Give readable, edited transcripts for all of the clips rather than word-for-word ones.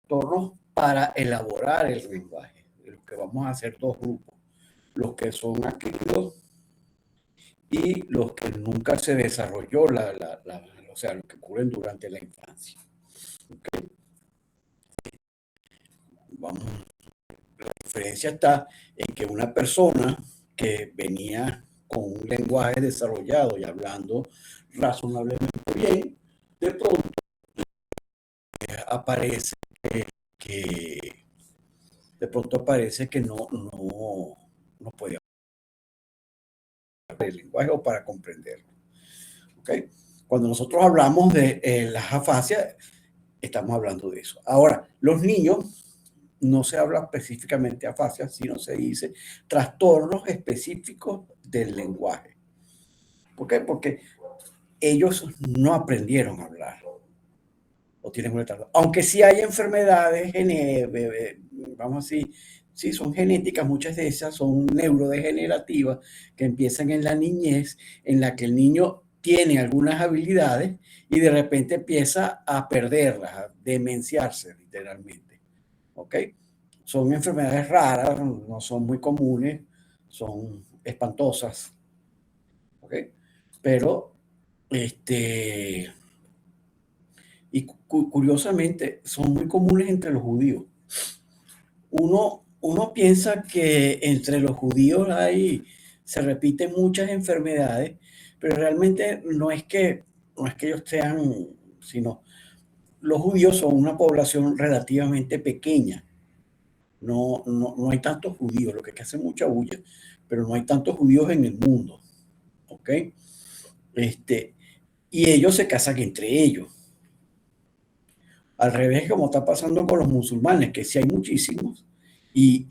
trastornos para elaborar el lenguaje, de los que vamos a hacer dos grupos, los que son adquiridos y los que nunca se desarrolló, o sea, los que ocurren durante la infancia. ¿Okay? Vamos, la diferencia está en que una persona que venía con un lenguaje desarrollado y hablando razonablemente bien, de pronto aparece que no puede hablar el lenguaje o para comprenderlo. ¿Okay? Cuando nosotros hablamos de las afasias, estamos hablando de eso. Ahora, los niños no se habla específicamente de afasia, sino se dice trastornos específicos del lenguaje. ¿Por qué? Porque ellos no aprendieron a hablar o tienen un retardo. Aunque sí hay enfermedades, vamos a decir, sí, son genéticas, muchas de esas son neurodegenerativas que empiezan en la niñez, en la que el niño tiene algunas habilidades y de repente empieza a perderlas, a demenciarse literalmente. ¿Ok? Son enfermedades raras, no son muy comunes, son espantosas. ¿Ok? Pero, y curiosamente, son muy comunes entre los judíos. Uno piensa que entre los judíos se repiten muchas enfermedades, pero realmente no es que ellos sean, sino los judíos son una población relativamente pequeña. No hay tantos judíos, lo que hace mucha bulla, pero no hay tantos judíos en el mundo. ¿Ok? Y ellos se casan entre ellos. Al revés, como está pasando con los musulmanes, que sí hay muchísimos, y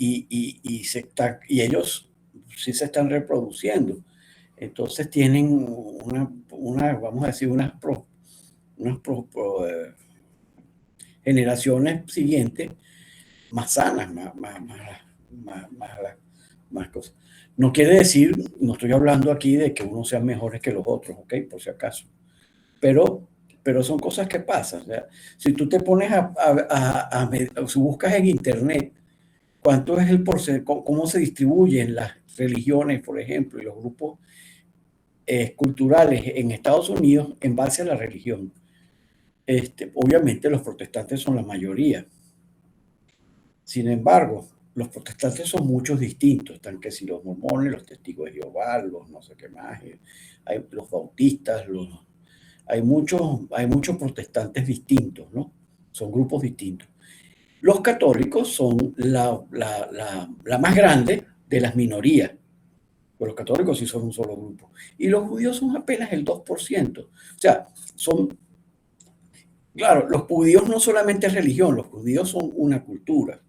ellos sí se están reproduciendo. Entonces tienen vamos a decir, unas generaciones siguientes más sanas, más cosas. No quiere decir, no estoy hablando aquí de que unos sean mejores que los otros, ¿ok? Por si acaso. Pero son cosas que pasan. O sea, si tú te pones si buscas en internet cuánto es el porcentaje, cómo se distribuyen las religiones, por ejemplo, y los grupos culturales en Estados Unidos en base a la religión. Obviamente los protestantes son la mayoría. Sin embargo, los protestantes son muchos distintos. Están que si los mormones, los testigos de Jehová, los no sé qué más, hay los bautistas, hay muchos protestantes distintos, ¿no? Son grupos distintos. Los católicos son la más grande de las minorías. Pero los católicos sí son un solo grupo. Y los judíos son apenas el 2%. O sea, claro, los judíos no solamente es religión, los judíos son una cultura.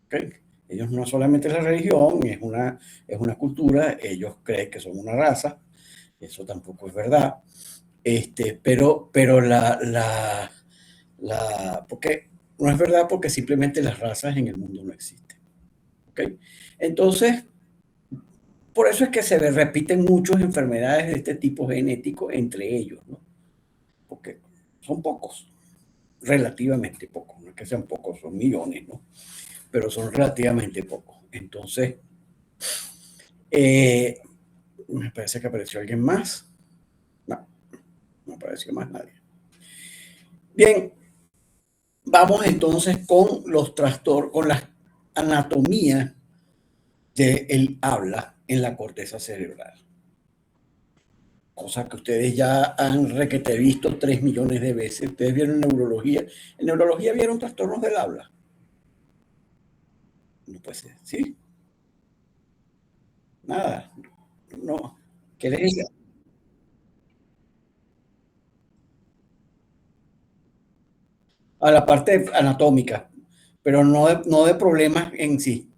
¿Okay? Ellos no solamente es la religión, es una cultura, ellos creen que son una raza, eso tampoco es verdad. Pero porque no es verdad, porque simplemente las razas en el mundo no existen. ¿Okay? Entonces, por eso es que se repiten muchas enfermedades de este tipo genético entre ellos, ¿no? Porque son pocos, relativamente pocos, no es que sean pocos, son millones, ¿no? Pero son relativamente pocos. Entonces, me parece que apareció alguien más. No apareció más nadie. Bien, vamos entonces con los trastornos, con la anatomía del habla en la corteza cerebral. Cosa que ustedes ya han requete visto 3 millones de veces. Ustedes vieron neurología. En neurología vieron trastornos del habla. No puede ser, ¿sí? Nada, no. ¿Qué les diga? A la parte anatómica, pero no de problemas en sí.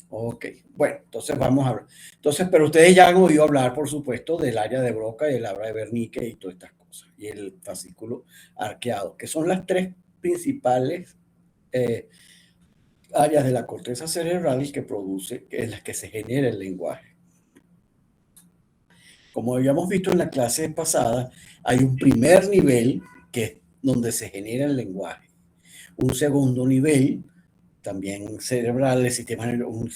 Ok, bueno, entonces vamos a hablar. Entonces, pero ustedes ya han oído hablar, por supuesto, del área de Broca y el área de Wernicke y todas estas cosas, y el fascículo arqueado, que son las tres principales áreas de la corteza cerebral en las que se genera el lenguaje. Como habíamos visto en la clase pasada, hay un primer nivel que es donde se genera el lenguaje. un segundo nivel, también cerebral, un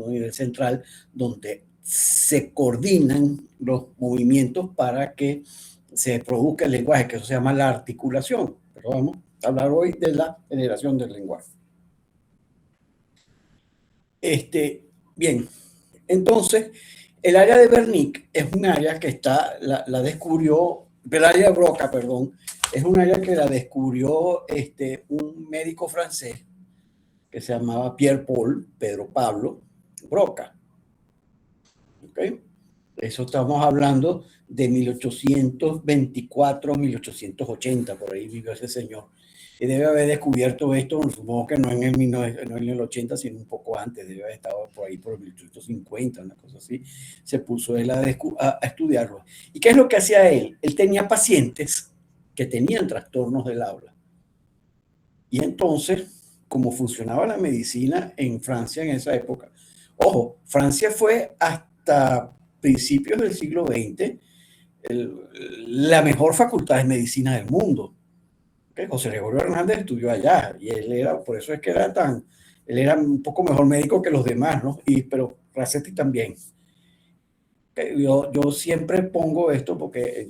nivel central, donde se coordinan los movimientos para que se produzca el lenguaje, que eso se llama la articulación. Pero vamos a hablar hoy de la generación del lenguaje. Bien, entonces, el área de Wernicke es un área que la descubrió, el área de Broca, perdón, es un área que la descubrió un médico francés que se llamaba Pedro Pablo Broca. ¿Okay? Eso estamos hablando de 1824, 1880, por ahí vivió ese señor. Y debe haber descubierto esto, supongo que no en el 80, sino un poco antes, debe haber estado por ahí por el 1850, una cosa así. Se puso él a estudiarlo. ¿Y qué es lo que hacía él? Él tenía pacientes que tenían trastornos del habla. Y entonces, como funcionaba la medicina en Francia en esa época, ojo, Francia fue hasta principios del siglo XX la mejor facultad de medicina del mundo. ¿Okay? José Gregorio Hernández estudió allá y por eso es que él era un poco mejor médico que los demás, ¿no? Pero Racetti también. Yo siempre pongo esto porque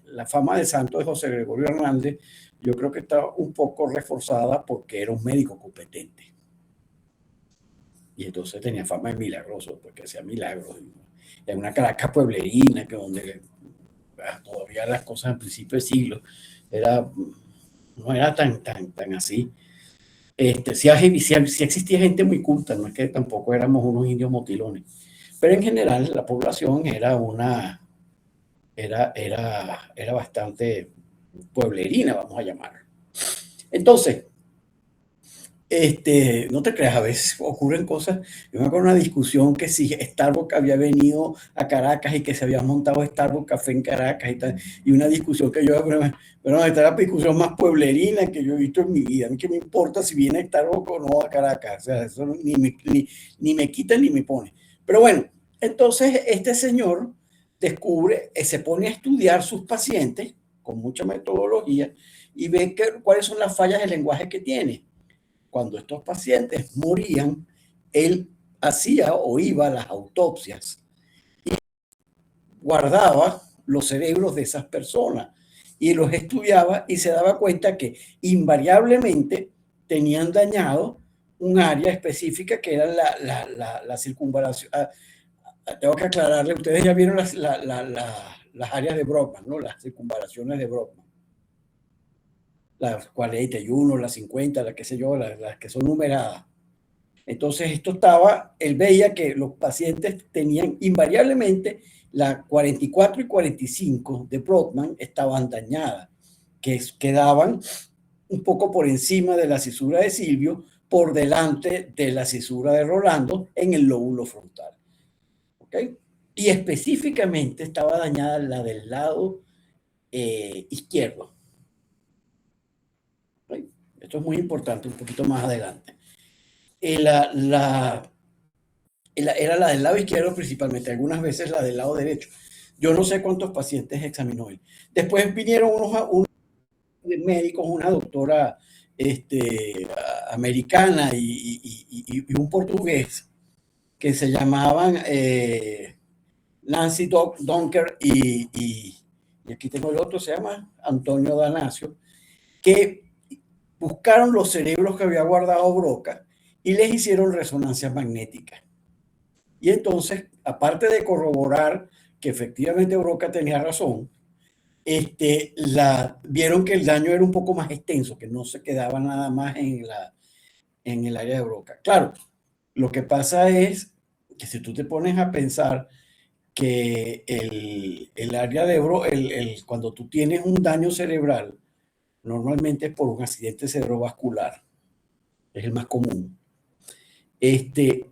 la fama de santo de José Gregorio Hernández, yo creo que está un poco reforzada porque era un médico competente. Y entonces tenía fama de milagroso, porque hacía milagros. En una Caracas pueblerina, que donde todavía las cosas al principio del siglo no era tan así. Sí existía gente muy culta, no es que tampoco éramos unos indios motilones. Pero en general la población era bastante pueblerina, vamos a llamar. Entonces, no te creas, a veces ocurren cosas. Yo me acuerdo de una discusión que si Starbucks había venido a Caracas y que se había montado Starbucks Café en Caracas y tal, y una discusión que esta es la discusión más pueblerina que yo he visto en mi vida. A mí qué me importa si viene Starbucks o no a Caracas, o sea, eso ni me quita ni me pone. Pero bueno, entonces este señor se pone a estudiar sus pacientes con mucha metodología y ve cuáles son las fallas de lenguaje que tiene. Cuando estos pacientes morían, él hacía o iba a las autopsias y guardaba los cerebros de esas personas y los estudiaba y se daba cuenta que invariablemente tenían dañado un área específica que era la circunvalación. Tengo que aclararle, ustedes ya vieron las áreas de Brodmann, ¿no? Las circunvalaciones de Brodmann. Las 41, las 50, las qué sé yo, las que son numeradas. Entonces él veía que los pacientes tenían invariablemente la 44 y 45 de Brodmann estaban dañadas, que quedaban un poco por encima de la cisura de Silvio, por delante de la cisura de Rolando en el lóbulo frontal. ¿Okay? Y específicamente estaba dañada la del lado izquierdo. ¿Okay? Esto es muy importante, un poquito más adelante. Era la del lado izquierdo principalmente, algunas veces la del lado derecho. Yo no sé cuántos pacientes examinó él. Después vinieron unos médicos, una doctora americana y un portugués que se llamaban Nancy Donker y aquí tengo el otro, se llama Antonio Danasio, que buscaron los cerebros que había guardado Broca y les hicieron resonancias magnéticas. Y entonces, aparte de corroborar que efectivamente Broca tenía razón, vieron que el daño era un poco más extenso, que no se quedaba nada más en el área de Broca. Claro, lo que pasa es que si tú te pones a pensar que el área de Broca, cuando tú tienes un daño cerebral, normalmente es por un accidente cerebrovascular, es el más común. Del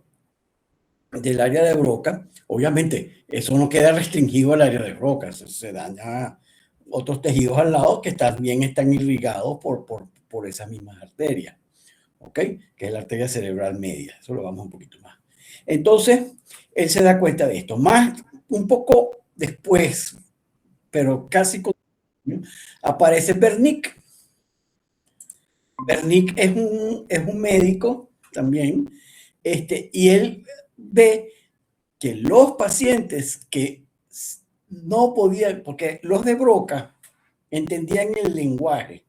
área de Broca, obviamente eso no queda restringido al área de Broca, se daña otros tejidos al lado que también están irrigados por esas mismas arterias, ¿ok? Que es la arteria cerebral media, eso lo vamos un poquito más. Entonces, él se da cuenta de esto, un poco después, pero casi con aparece Wernicke. Bernick es un médico también, y él ve que los pacientes que no podían, porque los de Broca entendían el lenguaje,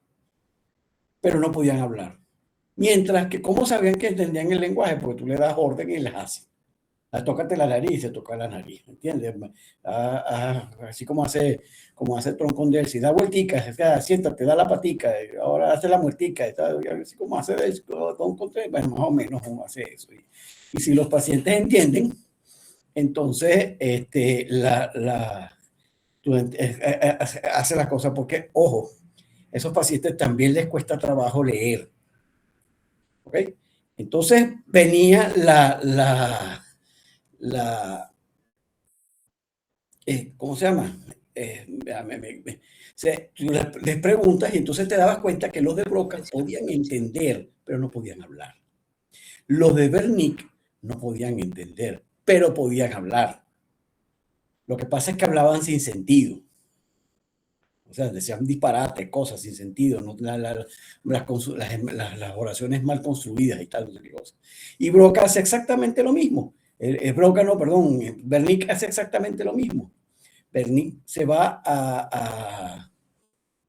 pero no podían hablar. Mientras que, ¿cómo sabían que entendían el lenguaje? Porque tú le das orden y les haces. Tócate la nariz, se toca la nariz, ¿entiendes? Así como hace Troncondel, si da vuelticas, siéntate, da la patica, ahora hace la muertica, así como hace Troncondel, bueno, más o menos uno hace eso. Y si los pacientes entienden, entonces hace las cosas, porque, ojo, esos pacientes también les cuesta trabajo leer, ¿ok? Entonces venía ¿cómo se llama? Tú les preguntas y entonces te dabas cuenta que los de Broca podían entender, pero no podían hablar. Los de Bernick no podían entender, pero podían hablar. Lo que pasa es que hablaban sin sentido. O sea, decían disparates, cosas sin sentido, ¿no? Las oraciones mal construidas y tal. Y Broca hace exactamente lo mismo. Broca no, perdón, Bernick hace exactamente lo mismo. Bernick se va a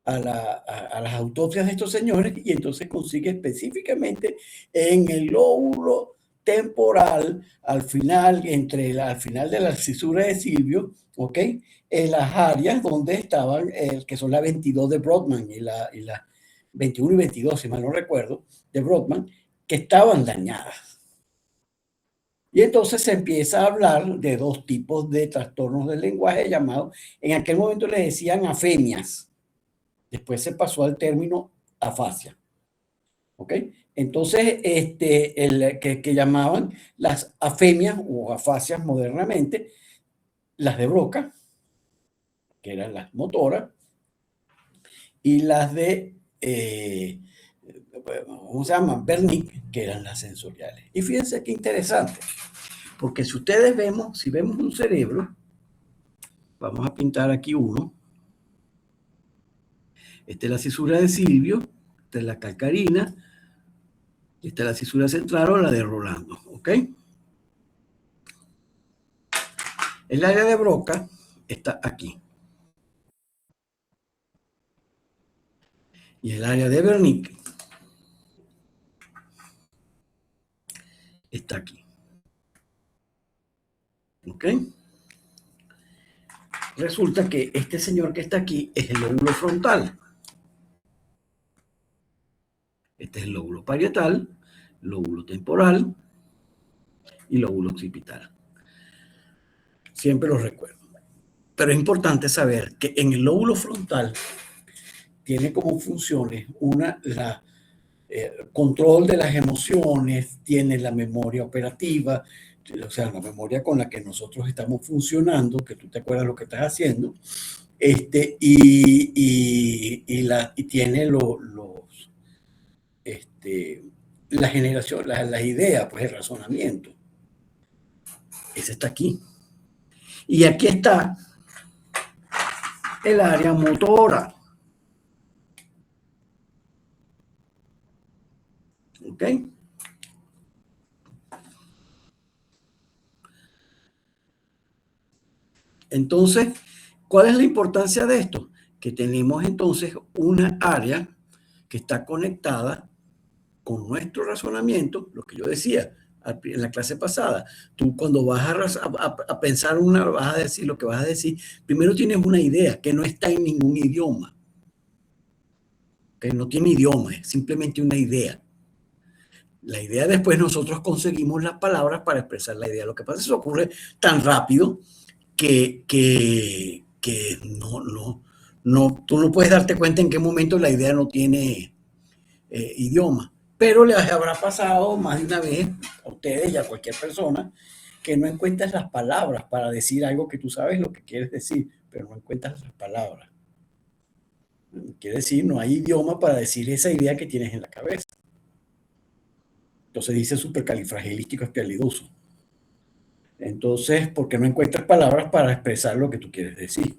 las autopsias de estos señores y entonces consigue específicamente en el lóbulo temporal, al final de la cisura de Silvio, ¿ok? En las áreas donde estaban, que son la 22 de Brodmann y la 21 y 22, si mal no recuerdo, de Brodmann, que estaban dañadas. Y entonces se empieza a hablar de dos tipos de trastornos del lenguaje llamados, en aquel momento le decían afemias, después se pasó al término afasia. ¿Ok? Entonces, que llamaban las afemias o afasias modernamente, las de Broca, que eran las motoras, y las de, ¿cómo se llama? Bernick, que eran las sensoriales. Y fíjense qué interesante, porque si ustedes si vemos un cerebro, vamos a pintar aquí uno. Esta es la cisura de Silvio, esta es la calcarina, esta es la cisura central o la de Rolando, ¿ok? El área de Broca está aquí. Y el área de Bernick está aquí. ¿Ok? Resulta que este señor que está aquí es el lóbulo frontal. Este es el lóbulo parietal, lóbulo temporal y lóbulo occipital. Siempre lo recuerdo. Pero es importante saber que en el lóbulo frontal tiene como funciones control de las emociones, tiene la memoria operativa, o sea, la memoria con la que nosotros estamos funcionando, que tú te acuerdas lo que estás haciendo, y tiene la generación, las ideas, pues el razonamiento. Ese está aquí. Y aquí está el área motora. ¿Ok? Entonces, ¿cuál es la importancia de esto? Que tenemos entonces una área que está conectada con nuestro razonamiento, lo que yo decía en la clase pasada. Tú cuando vas a pensar vas a decir lo que vas a decir, primero tienes una idea que no está en ningún idioma, que no tiene idioma, es simplemente una idea. La idea después nosotros conseguimos las palabras para expresar la idea. Lo que pasa es que eso ocurre tan rápido que tú no puedes darte cuenta en qué momento la idea no tiene idioma. Pero les habrá pasado más de una vez a ustedes y a cualquier persona que no encuentras las palabras para decir algo que tú sabes lo que quieres decir, pero no encuentras las palabras. Quiere decir, no hay idioma para decir esa idea que tienes en la cabeza. Entonces dice supercalifragilístico espialidoso. Entonces, porque no encuentras palabras para expresar lo que tú quieres decir.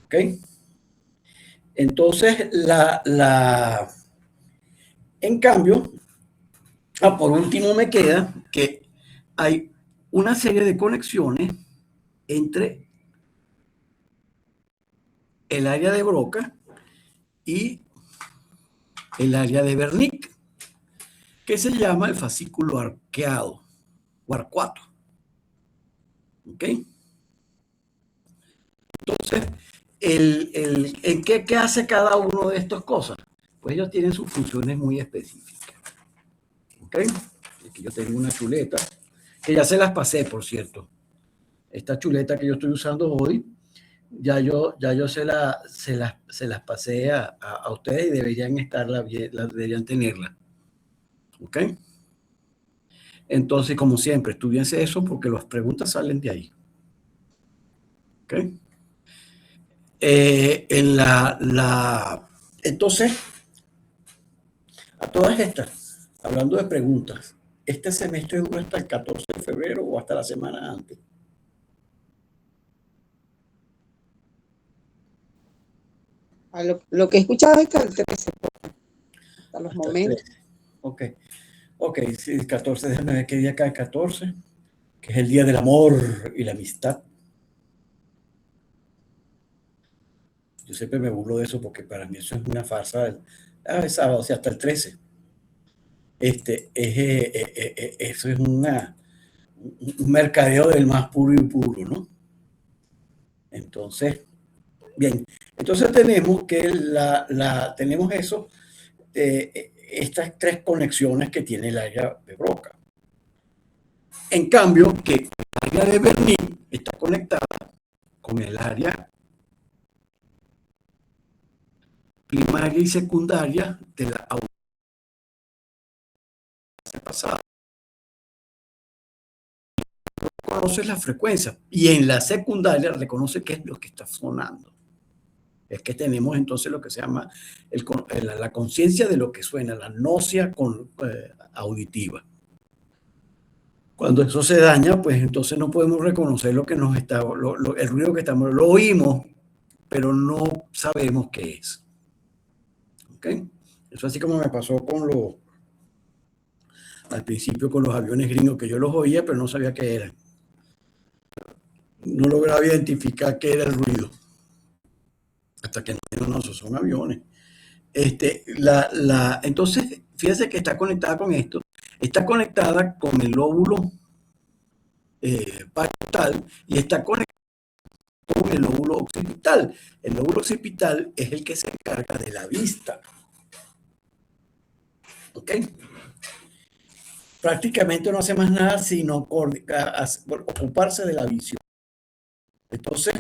¿Ok? Entonces, En cambio, por último me queda que hay una serie de conexiones entre el área de Broca y el área de Wernicke, que se llama el fascículo arqueado o arcuato. ¿Ok? Entonces, ¿en qué hace cada uno de estas cosas? Pues ellos tienen sus funciones muy específicas. ¿Ok? Aquí yo tengo una chuleta, que ya se las pasé, por cierto. Esta chuleta que yo estoy usando hoy, ya yo se las pasé a ustedes y deberían deberían tenerla. ¿Ok? Entonces, como siempre, estudiense eso porque las preguntas salen de ahí. ¿Ok? Entonces, a todas estas, hablando de preguntas, ¿este semestre dura hasta el 14 de febrero o hasta la semana antes? A lo que he escuchado es que el 13, hasta los Hasta el momentos. 13. Ok. Ok, sí, el 14, déjame ver qué día cae el 14, que es el día del amor y la amistad. Yo siempre me burlo de eso porque para mí eso es una farsa. Es sábado, o sea, hasta el 13. Eso es un mercadeo del más puro y puro, ¿no? Entonces, bien, entonces tenemos que tenemos eso, estas tres conexiones que tiene el área de Broca. En cambio, que el área de Berlín está conectada con el área primaria y secundaria de la audiencia pasada. Reconoce la frecuencia y en la secundaria reconoce qué es lo que está sonando. Es que tenemos entonces lo que se llama la conciencia de lo que suena, la gnosia auditiva. Cuando eso se daña, pues entonces no podemos reconocer lo que nos está, el ruido que estamos, lo oímos, pero no sabemos qué es. ¿Ok? Eso así como me pasó al principio con los aviones gringos, que yo los oía, pero no sabía qué eran. No lograba identificar qué era el ruido. Hasta que no, esos son aviones. Entonces, fíjese que está conectada con esto. Está conectada con el lóbulo parietal y está conectada con el lóbulo occipital. El lóbulo occipital es el que se encarga de la vista. ¿Ok? Prácticamente no hace más nada sino ocuparse de la visión. Entonces,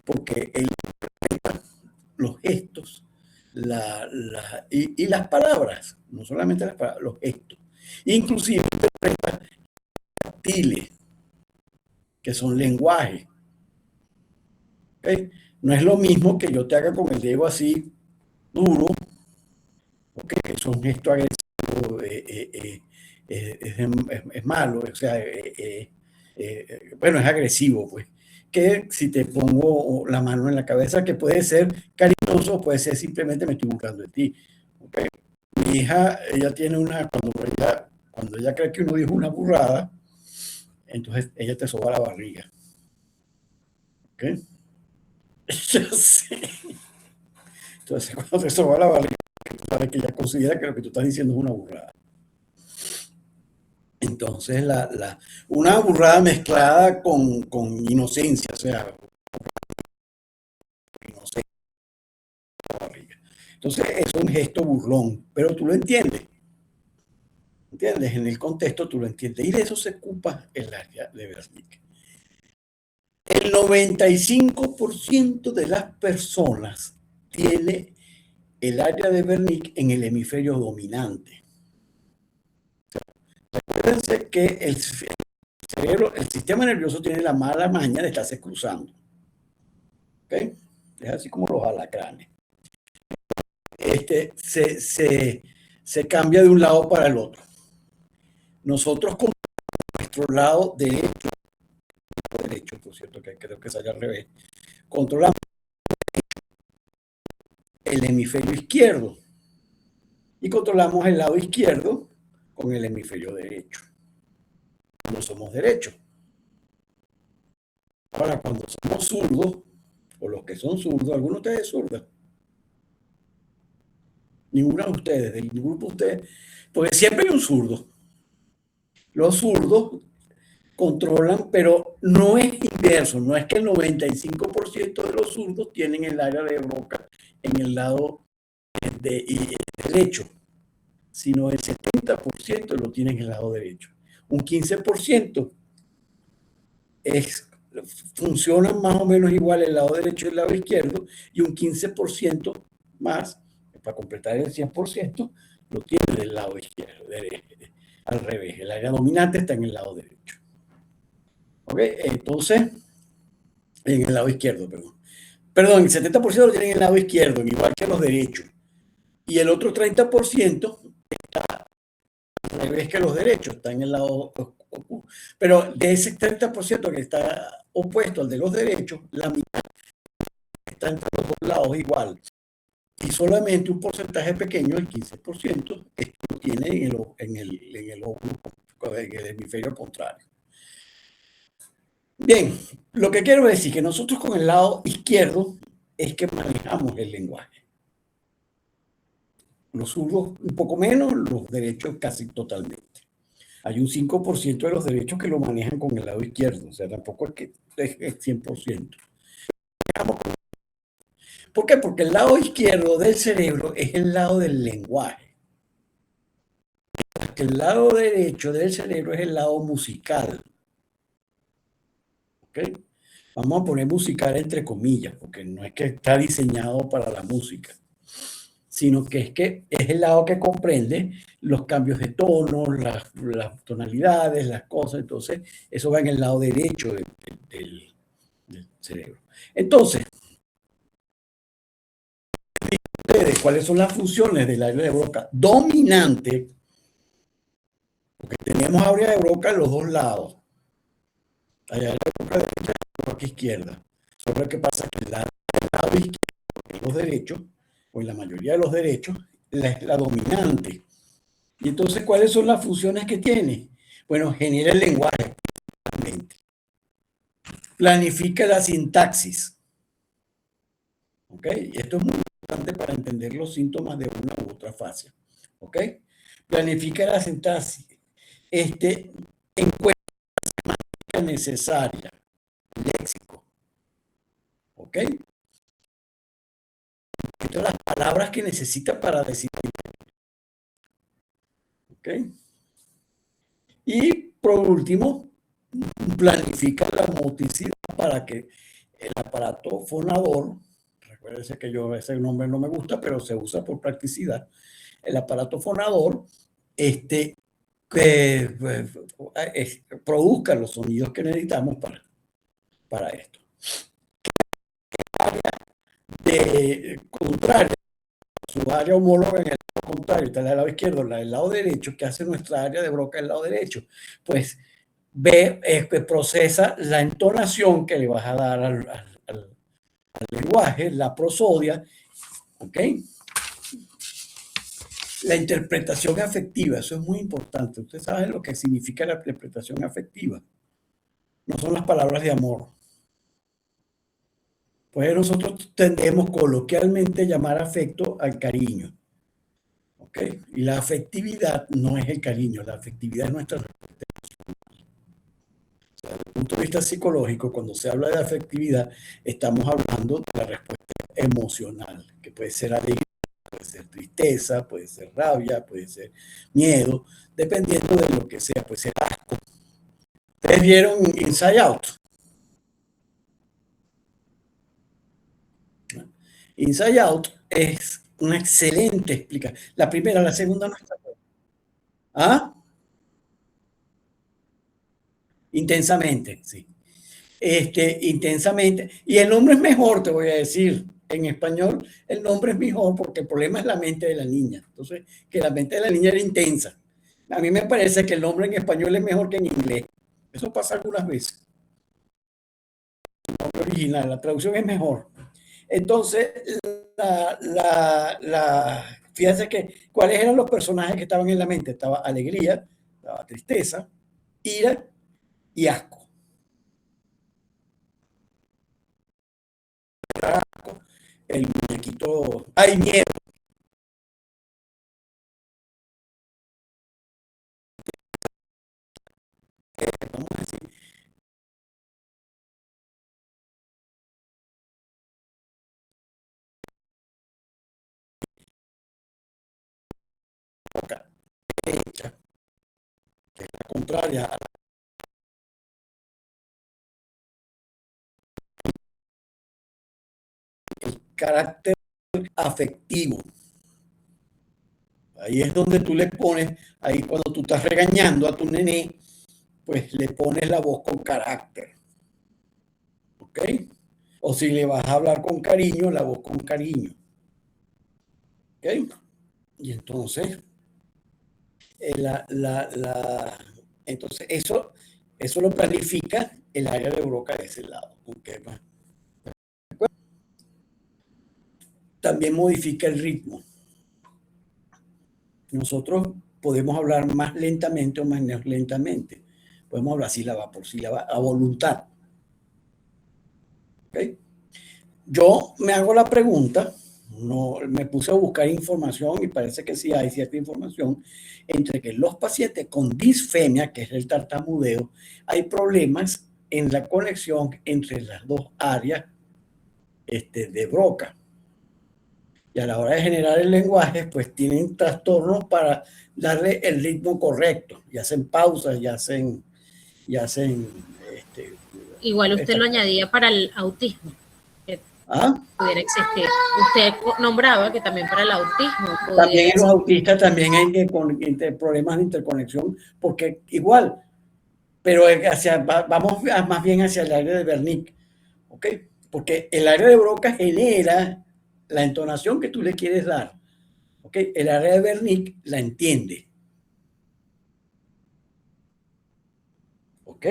porque los gestos y las palabras, no solamente las palabras, los gestos, inclusive interpreta táctiles, que son lenguajes. ¿Okay? No es lo mismo que yo te haga con el dedo así duro, ¿okay? Que es un gesto agresivo, es malo, o sea, bueno, es agresivo, pues. Que si te pongo la mano en la cabeza, que puede ser cariñoso, puede ser simplemente me estoy buscando de ti. ¿Okay? Mi hija, ella tiene cuando ella cree que uno dijo una burrada, entonces ella te soba la barriga. ¿Ok? Yo sé. Entonces, cuando te soba la barriga, sabes que ella considera que lo que tú estás diciendo es una burrada. Entonces, una burrada mezclada con inocencia, o sea, inocencia. Entonces, es un gesto burlón, pero tú lo entiendes. ¿Entiendes? En el contexto tú lo entiendes. Y de eso se ocupa el área de Wernicke. El 95% de las personas tiene el área de Wernicke en el hemisferio dominante. Acuérdense que el cerebro, el sistema nervioso tiene la mala maña de estarse cruzando. ¿Ok? Es así como los alacranes. Se cambia de un lado para el otro. Nosotros con nuestro lado derecho, por cierto, que creo que sale al revés, controlamos el hemisferio izquierdo. y controlamos el lado izquierdo con el hemisferio derecho. No somos derechos. Ahora, cuando somos zurdos, o los que son zurdos, algunos de ustedes es zurda. Ninguno de ustedes, del grupo de ustedes, porque siempre hay un zurdo. Los zurdos controlan, pero no es inverso, no es que el 95% de los zurdos tienen el área de Broca en el lado derecho, sino el 70% lo tienen en el lado derecho. Un 15% funcionan más o menos igual el lado derecho y el lado izquierdo, y un 15% más, para completar el 100%, lo tiene del lado izquierdo, al revés. El área dominante está en el lado derecho. ¿Ok? Entonces, en el lado izquierdo, perdón. Perdón, el 70% lo tienen en el lado izquierdo, igual que los derechos. Y el otro 30% está al revés que los derechos, está en el lado. Pero de ese 30% que está opuesto al de los derechos, la mitad está entre los dos lados igual. Y solamente un porcentaje pequeño, el 15%, lo tiene en el hemisferio contrario. Bien, lo que quiero decir que nosotros con el lado izquierdo es que manejamos el lenguaje. Los zurdos un poco menos, los derechos casi totalmente. Hay un 5% de los derechos que lo manejan con el lado izquierdo, o sea, tampoco es que es 100%. ¿Por qué? Porque el lado izquierdo del cerebro es el lado del lenguaje. El lado derecho del cerebro es el lado musical. ¿Ok? Vamos a poner musical entre comillas, porque no es que está diseñado para la música, sino que es el lado que comprende los cambios de tono, las tonalidades, las cosas. Entonces, eso va en el lado derecho del cerebro. Entonces, ustedes, ¿cuáles son las funciones del área de Broca dominante? Porque tenemos área de Broca en los dos lados. Hay área de Broca derecha y Broca izquierda. Solo que pasa que el lado izquierdo, en los derechos, o en la mayoría de los derechos, es la dominante. Y entonces, ¿cuáles son las funciones que tiene? Bueno, genera el lenguaje. Planifica la sintaxis. ¿Ok? Y esto es muy importante para entender los síntomas de una u otra fase. ¿Ok? Planifica la sintaxis. Encuentra la semántica necesaria. Léxico. ¿Ok? Encuentra las palabras que necesita para decir. ¿Ok? Y por último, planifica la motricidad para que el aparato fonador, recuérdense que ese nombre no me gusta, pero se usa por practicidad, el aparato fonador, produzca los sonidos que necesitamos para esto. Área de contrario, su área homóloga en el lado contrario, está del lado izquierdo, la del lado derecho, que hace nuestra área de Broca del lado derecho, pues procesa la entonación que le vas a dar al lenguaje, la prosodia, ¿ok? La interpretación afectiva, eso es muy importante. Ustedes saben lo que significa la interpretación afectiva. No son las palabras de amor. Pues nosotros tendemos coloquialmente a llamar afecto al cariño. ¿Ok? Y la afectividad no es el cariño, la afectividad es nuestra respuesta emocional. O sea, desde el punto de vista psicológico, cuando se habla de afectividad, estamos hablando de la respuesta emocional, que puede ser alegría, puede ser tristeza, puede ser rabia, puede ser miedo, dependiendo de lo que sea, puede ser asco. ¿Ustedes vieron Inside Out? Inside Out es una excelente explicación. La primera, la segunda no está. ¿Ah? Intensamente, sí. Intensamente. Y el nombre es mejor, te voy a decir. En español, el nombre es mejor porque el problema es la mente de la niña. Entonces, que la mente de la niña era intensa. A mí me parece que el nombre en español es mejor que en inglés. Eso pasa algunas veces. El nombre original, la traducción es mejor. Entonces, la fíjate que, ¿cuáles eran los personajes que estaban en la mente? Estaba alegría, estaba tristeza, ira y asco. El muñequito, hay miedo. Vamos a decir, boca derecha, que es la contraria al carácter afectivo. Ahí es donde tú le pones, ahí cuando tú estás regañando a tu nené, pues le pones la voz con carácter. ¿Ok? O si le vas a hablar con cariño, la voz con cariño. ¿Ok? Y entonces, entonces eso lo planifica el área de Broca de ese lado. ¿Okay? También modifica el ritmo. Nosotros podemos hablar más lentamente o menos lentamente. Podemos hablar sílaba por sílaba a voluntad. ¿Okay? Yo me hago la pregunta, no, me puse a buscar información y parece que sí hay cierta información entre que los pacientes con disfemia, que es el tartamudeo, hay problemas en la conexión entre las dos áreas de Broca. Y a la hora de generar el lenguaje, pues tienen trastornos para darle el ritmo correcto. Y hacen pausas, este, igual usted lo añadía para el autismo. ¿Ah? Pudiera existir. Usted nombraba que también para el autismo también en los autistas también hay problemas de interconexión, porque igual, pero vamos más bien hacia el área de Wernicke, ¿ok? Porque el área de Broca genera la entonación que tú le quieres dar, ¿ok? El área de Wernicke la entiende, ¿ok?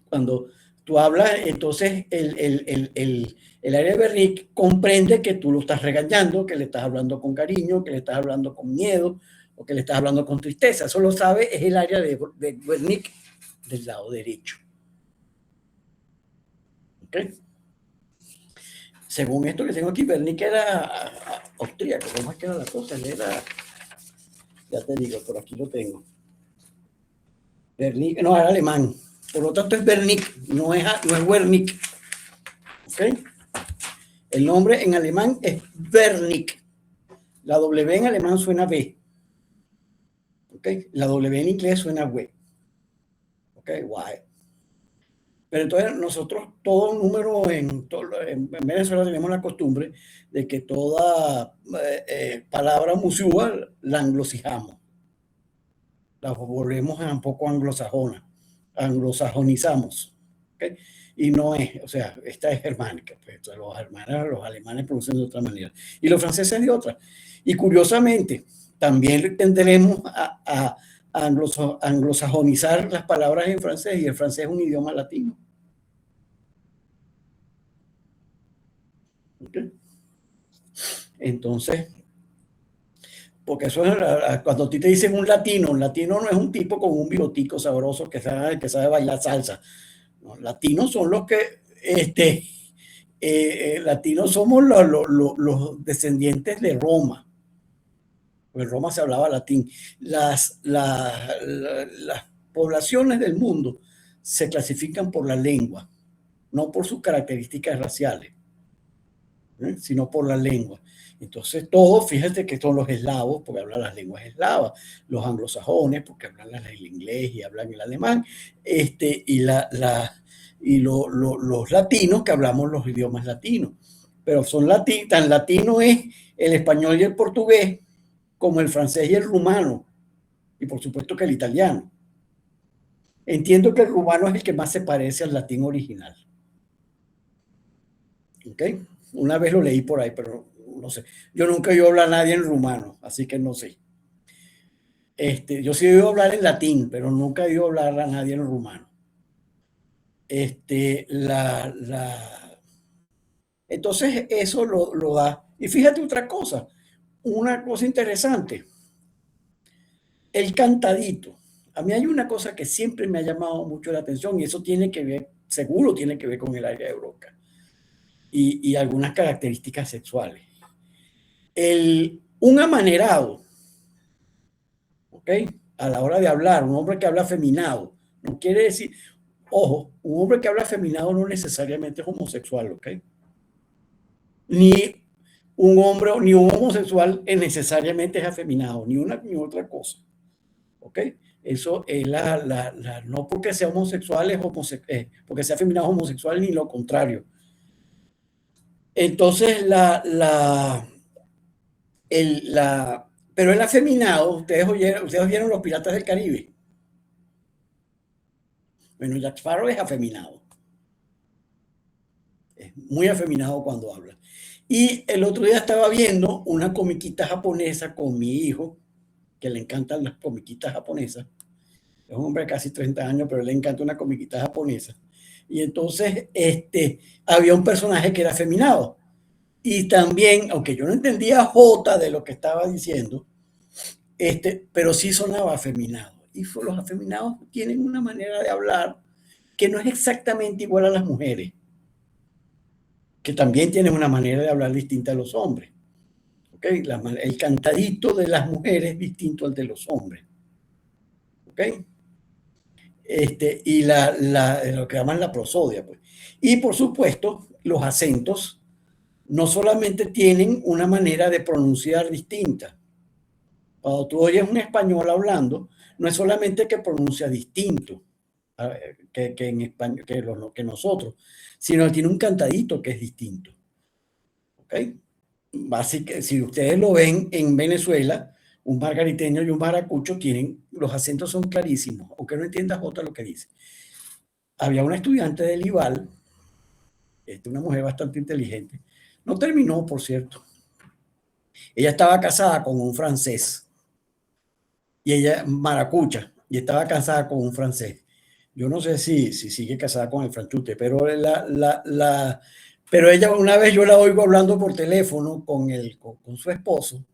Cuando tú hablas, entonces el área de Wernicke comprende que tú lo estás regañando, que le estás hablando con cariño, que le estás hablando con miedo o que le estás hablando con tristeza. Eso lo sabe, es el área de Wernicke del lado derecho. ¿Ok? Según esto que tengo aquí, Wernicke era austríaco. ¿Cómo es que era la cosa? Él era, ya te digo, por aquí lo tengo. Wernicke, no, era alemán. Por lo tanto es Wernicke, no es Wernicke. ¿Ok? El nombre en alemán es Wernicke. La W en alemán suena B. ¿Ok? La W en inglés suena W. ¿Ok? Y. Pero entonces nosotros, todo número en Venezuela tenemos la costumbre de que toda palabra musiúa la anglosijamos. La volvemos un poco anglosajona. Anglosajonizamos. ¿Ok? Y no es, o sea, esta es germánica. Pues, los alemanes pronuncian de otra manera. Y los franceses de otra. Y curiosamente, también tendremos a anglosajonizar las palabras en francés, y el francés es un idioma latino. ¿Okay? Entonces, porque eso es, cuando a ti te dicen un latino no es un tipo con un bigotico sabroso que sabe bailar salsa. No, latinos son los que, latinos somos los descendientes de Roma. En Roma se hablaba latín. Las poblaciones del mundo se clasifican por la lengua, no por sus características raciales, sino por la lengua. Entonces, todos, fíjate que son los eslavos, porque hablan las lenguas eslavas, los anglosajones, porque hablan el inglés y hablan el alemán, y los latinos, que hablamos los idiomas latinos. Pero son tan latino es el español y el portugués, como el francés y el rumano, y por supuesto que el italiano. Entiendo que el rumano es el que más se parece al latín original. ¿Ok? Una vez lo leí por ahí, pero no sé. Yo nunca he oído hablar a nadie en rumano, así que no sé. Yo sí he oído hablar en latín, pero nunca he oído hablar a nadie en rumano. Entonces eso lo da. Y fíjate otra cosa, una cosa interesante, el cantadito. A mí hay una cosa que siempre me ha llamado mucho la atención y eso tiene que ver, seguro tiene que ver con el área de Broca y algunas características sexuales. Un amanerado, ¿ok? A la hora de hablar, un hombre que habla afeminado, no quiere decir, ojo, un hombre que habla afeminado no necesariamente es homosexual, ¿ok? Ni un hombre ni un homosexual necesariamente es afeminado, ni una ni otra cosa, ¿ok? Eso es no porque sea homosexual porque sea afeminado es homosexual, ni lo contrario. Entonces, pero el afeminado, ustedes vieron Los Piratas del Caribe. Bueno, Jack Sparrow es afeminado. Es muy afeminado cuando habla. Y el otro día estaba viendo una comiquita japonesa con mi hijo, que le encantan las comiquitas japonesas. Es un hombre de casi 30 años, pero le encanta una comiquita japonesa. Y entonces había un personaje que era afeminado. Y también, aunque yo no entendía jota de lo que estaba diciendo, pero sí sonaba afeminado. Y los afeminados tienen una manera de hablar que no es exactamente igual a las mujeres, que también tienen una manera de hablar distinta a los hombres. ¿Okay? El cantadito de las mujeres es distinto al de los hombres. ¿Ok? Y lo que llaman la prosodia. Pues. Y por supuesto, los acentos no solamente tienen una manera de pronunciar distinta. Cuando tú oyes un español hablando, no es solamente que pronuncia distinto en español, que nosotros, sino que tiene un cantadito que es distinto. ¿Ok? Básicamente, si ustedes lo ven en Venezuela, un margariteño y un maracucho los acentos son clarísimos, aunque no entiendas jota lo que dice. Había una estudiante del IVAL, una mujer bastante inteligente, no terminó, por cierto. Ella estaba casada con un francés, y ella maracucha, y estaba casada con un francés. Yo no sé si sigue casada con el franchute, pero pero ella una vez yo la oigo hablando por teléfono con su esposo,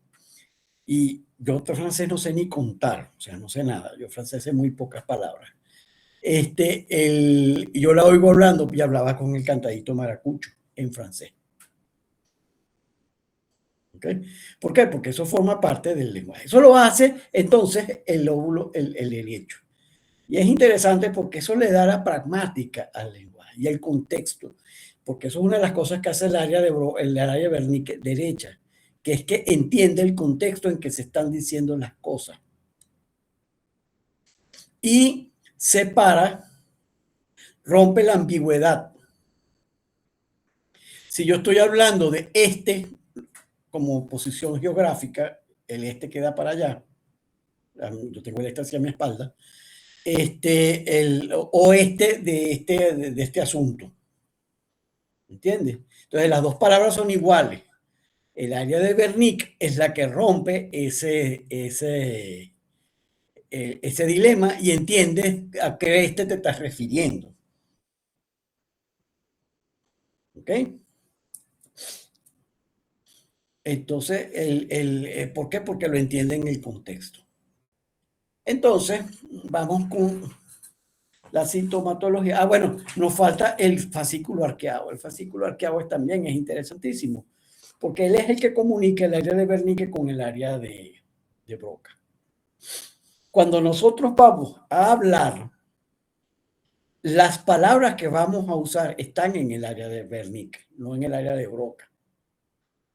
y yo francés no sé ni contar, o sea, no sé nada, yo francés sé muy pocas palabras. Yo la oigo hablando y hablaba con el cantadito maracucho en francés. ¿Okay? ¿Por qué? Porque eso forma parte del lenguaje. Eso lo hace entonces el lóbulo, el derecho. Y es interesante porque eso le da la pragmática al lenguaje y el contexto, porque eso es una de las cosas que hace el área de Wernicke derecha, que es que entiende el contexto en que se están diciendo las cosas. Y separa, rompe la ambigüedad. Si yo estoy hablando de como posición geográfica, el queda para allá, yo tengo el hacia mi espalda, el oeste de este asunto. ¿Entiendes? Entonces las dos palabras son iguales. El área de Wernicke es la que rompe ese dilema y entiende a qué te estás refiriendo. ¿Ok? Entonces, ¿por qué? Porque lo entiende en el contexto. Entonces, vamos con la sintomatología. Bueno, nos falta el fascículo arqueado. El fascículo arqueado también es interesantísimo, porque él es el que comunica el área de Wernicke con el área de Broca. Cuando nosotros vamos a hablar, las palabras que vamos a usar están en el área de Wernicke, no en el área de Broca.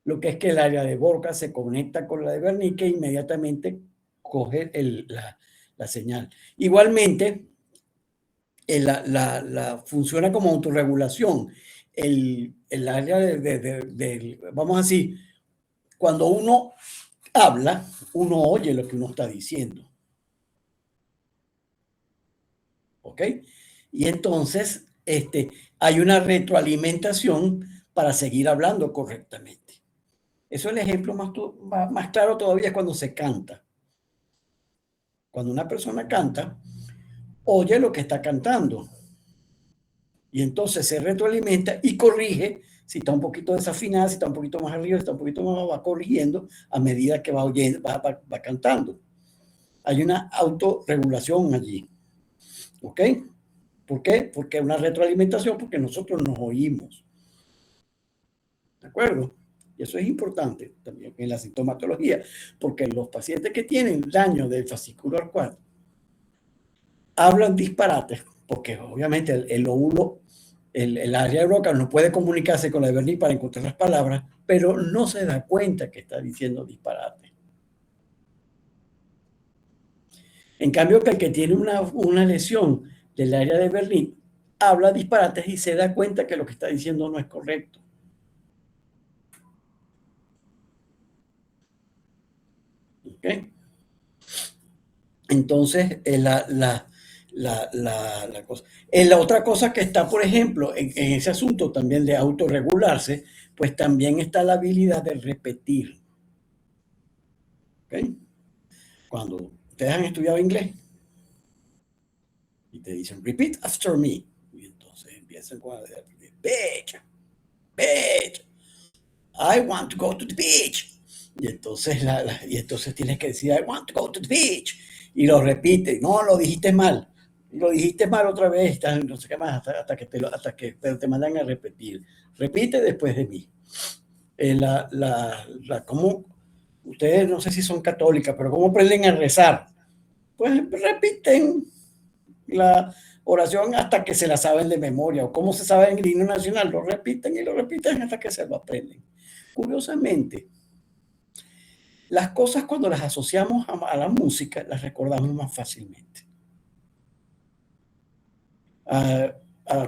Lo que es que el área de Broca se conecta con la de Wernicke e inmediatamente coge la señal. Igualmente, funciona como autorregulación. El área vamos a decir, cuando uno habla, uno oye lo que uno está diciendo. ¿Ok? Y entonces hay una retroalimentación para seguir hablando correctamente. Eso es el ejemplo más claro todavía cuando se canta. Cuando una persona canta, oye lo que está cantando. Y entonces se retroalimenta y corrige Si está un poquito desafinada, si está un poquito más arriba, si está un poquito más abajo, va corrigiendo a medida que va oyendo, va cantando. Hay una autorregulación allí. ¿Ok? ¿Por qué? Porque es una retroalimentación, porque nosotros nos oímos. ¿De acuerdo? Y eso es importante también en la sintomatología, porque los pacientes que tienen daño del fascículo arcuado hablan disparates, porque obviamente el lóbulo, el área de Broca no puede comunicarse con la de Wernicke para encontrar las palabras, pero no se da cuenta que está diciendo disparate. En cambio, que el que tiene una lesión del área de Wernicke habla disparates y se da cuenta que lo que está diciendo no es correcto. ¿Ok? Entonces, la cosa. La otra cosa que está, por ejemplo, en ese asunto también de autorregularse, pues también está la habilidad de repetir. ¿Ok? Cuando ustedes han estudiado inglés y te dicen, repeat after me, y entonces empiezan con beach, beach, I want to go to the beach. Y entonces, y entonces tienes que decir, I want to go to the beach. Y lo repite, no, lo dijiste mal. Y lo dijiste mal otra vez, no sé qué más, pero te mandan a repetir. Repite después de mí. ¿Cómo? Ustedes no sé si son católicas, pero ¿cómo aprenden a rezar? Pues repiten la oración hasta que se la saben de memoria. O cómo se sabe en el himno nacional, lo repiten y lo repiten hasta que se lo aprenden. Curiosamente, las cosas cuando las asociamos a la música, las recordamos más fácilmente.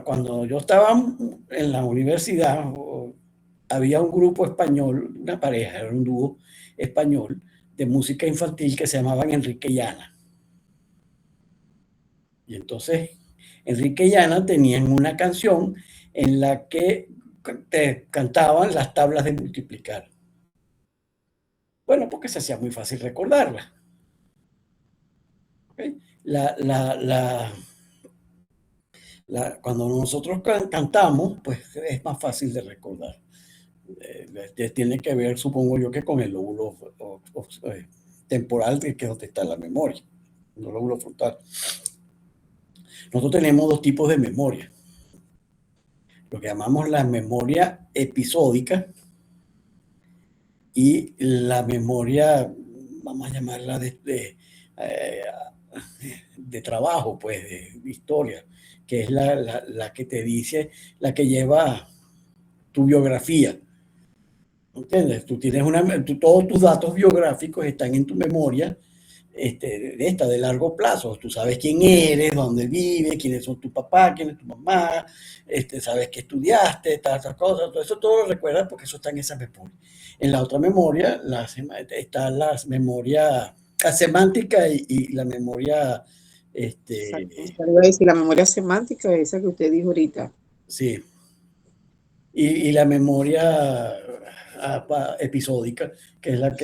Cuando yo estaba en la universidad, había un grupo español, una pareja, era un dúo español de música infantil que se llamaban Enrique y Ana. Y entonces, Enrique y Ana tenían una canción en la que te cantaban las tablas de multiplicar. Bueno, porque se hacía muy fácil recordarla. ¿Okay? Cuando nosotros cantamos, pues es más fácil de recordar. Tiene que ver, supongo yo, que con el lóbulo temporal, que es donde está la memoria, el lóbulo frontal. Nosotros tenemos dos tipos de memoria. Lo que llamamos la memoria episódica y la memoria, vamos a llamarla de trabajo, pues, de historia, que es la que te dice, la que lleva tu biografía. ¿Entiendes? Tú tienes todos tus datos biográficos están en tu memoria de largo plazo. Tú sabes quién eres, dónde vives, quiénes son tu papá, quién es tu mamá, sabes que estudiaste, tal cosas. Todo eso todo lo recuerdas porque eso está en esa memoria. En la otra memoria está la memoria semántica y la memoria... Iba a decir, la memoria semántica, esa que usted dijo ahorita. Sí. Y la memoria episódica, que es la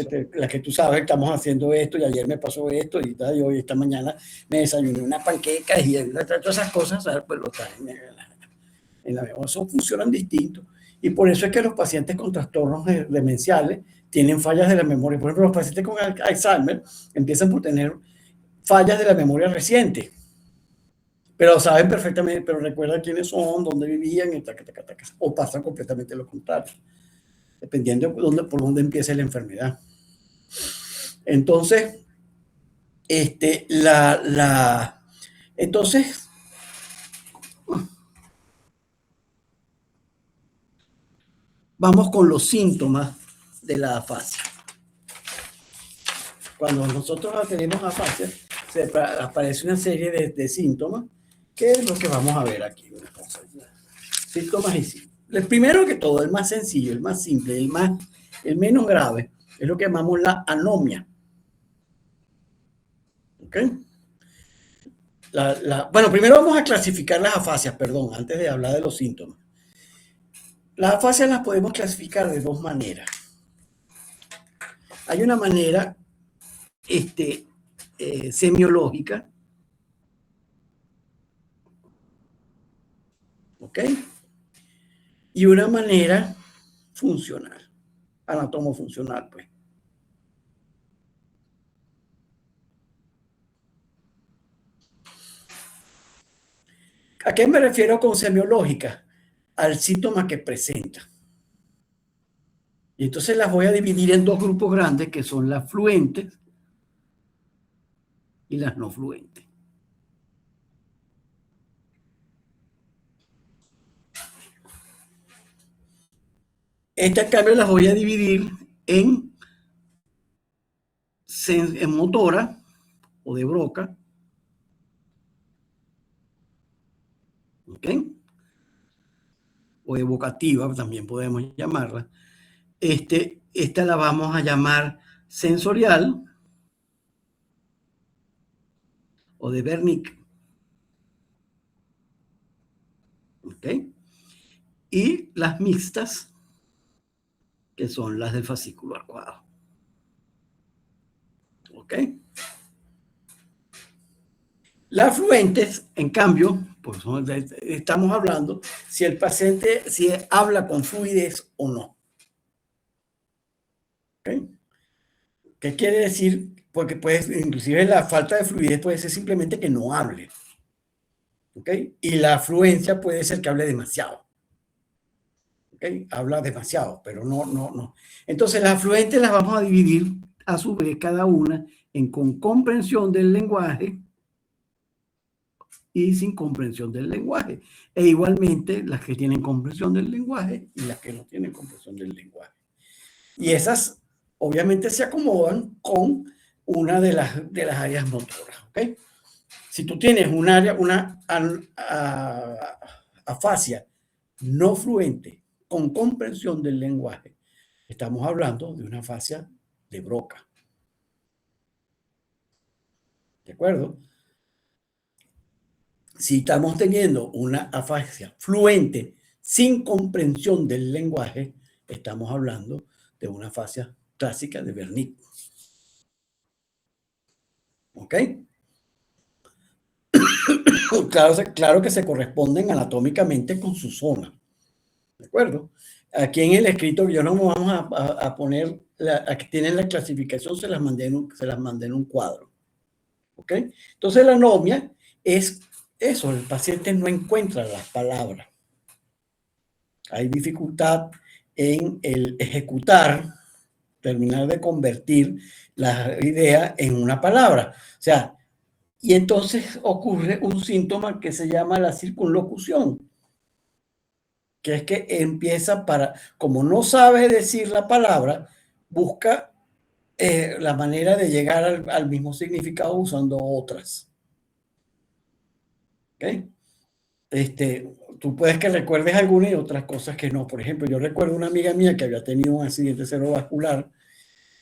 que tú sabes, estamos haciendo esto y ayer me pasó esto y hoy esta mañana me desayuné una panqueca y todas esas cosas, ¿sabes? Pues lo traen en la memoria. Eso funcionan distinto. Y por eso es que los pacientes con trastornos demenciales tienen fallas de la memoria. Por ejemplo, los pacientes con Alzheimer empiezan por tener fallas de la memoria reciente. Pero saben perfectamente, pero recuerdan quiénes son, dónde vivían, o pasa completamente lo contrario, dependiendo de por dónde empiece la enfermedad. Entonces, entonces, vamos con los síntomas de la afasia. Cuando nosotros tenemos afasia, aparece una serie de síntomas, que es lo que vamos a ver aquí. Síntomas y síntomas. El primero que todo, el más sencillo, el más simple, el menos grave, es lo que llamamos la anomia. ¿Ok? Bueno, primero vamos a clasificar las afasias, perdón, antes de hablar de los síntomas. Las afasias las podemos clasificar de dos maneras. Hay una manera semiológica, ¿ok? y una manera funcional, anatomofuncional, pues. ¿A qué me refiero con semiológica? Al síntoma que presenta. Y entonces las voy a dividir en dos grupos grandes, que son las fluentes y las no fluentes. Estas, en cambio, las voy a dividir en motora o de Broca, ¿ok? O evocativa, también podemos llamarla. Esta la vamos a llamar sensorial o de Wernicke, ¿ok? Y las mixtas, que son las del fascículo arcuado, ¿ok? Las fluentes, en cambio, pues estamos hablando si el paciente habla con fluidez o no. ¿Okay? ¿Qué quiere decir? Porque inclusive la falta de fluidez puede ser simplemente que no hable. ¿Okay? Y la fluencia puede ser que hable demasiado. ¿Okay? Habla demasiado, pero no. Entonces las fluentes las vamos a dividir a su vez cada una con comprensión del lenguaje y sin comprensión del lenguaje. E igualmente las que tienen comprensión del lenguaje y las que no tienen comprensión del lenguaje. Y esas obviamente se acomodan con una de las áreas motoras. ¿Okay? Si tú tienes una afasia no fluente con comprensión del lenguaje, estamos hablando de una afasia de Broca. ¿De acuerdo? Si estamos teniendo una afasia fluente sin comprensión del lenguaje, estamos hablando de una afasia clásica de Wernicke. ¿Ok? Claro que se corresponden anatómicamente con su zona. ¿De acuerdo? Aquí en el escrito, yo no me vamos a poner, aquí tienen la clasificación, se las mandé en un cuadro. ¿Ok? Entonces la anomia es eso, el paciente no encuentra las palabras. Hay dificultad en el ejecutar, terminar de convertir la idea en una palabra. O sea, y entonces ocurre un síntoma que se llama la circunlocución, que es que empieza como no sabe decir la palabra, busca la manera de llegar al mismo significado usando otras. ¿Ok? Tú puedes que recuerdes algunas y otras cosas que no. Por ejemplo, yo recuerdo una amiga mía que había tenido un accidente cerebrovascular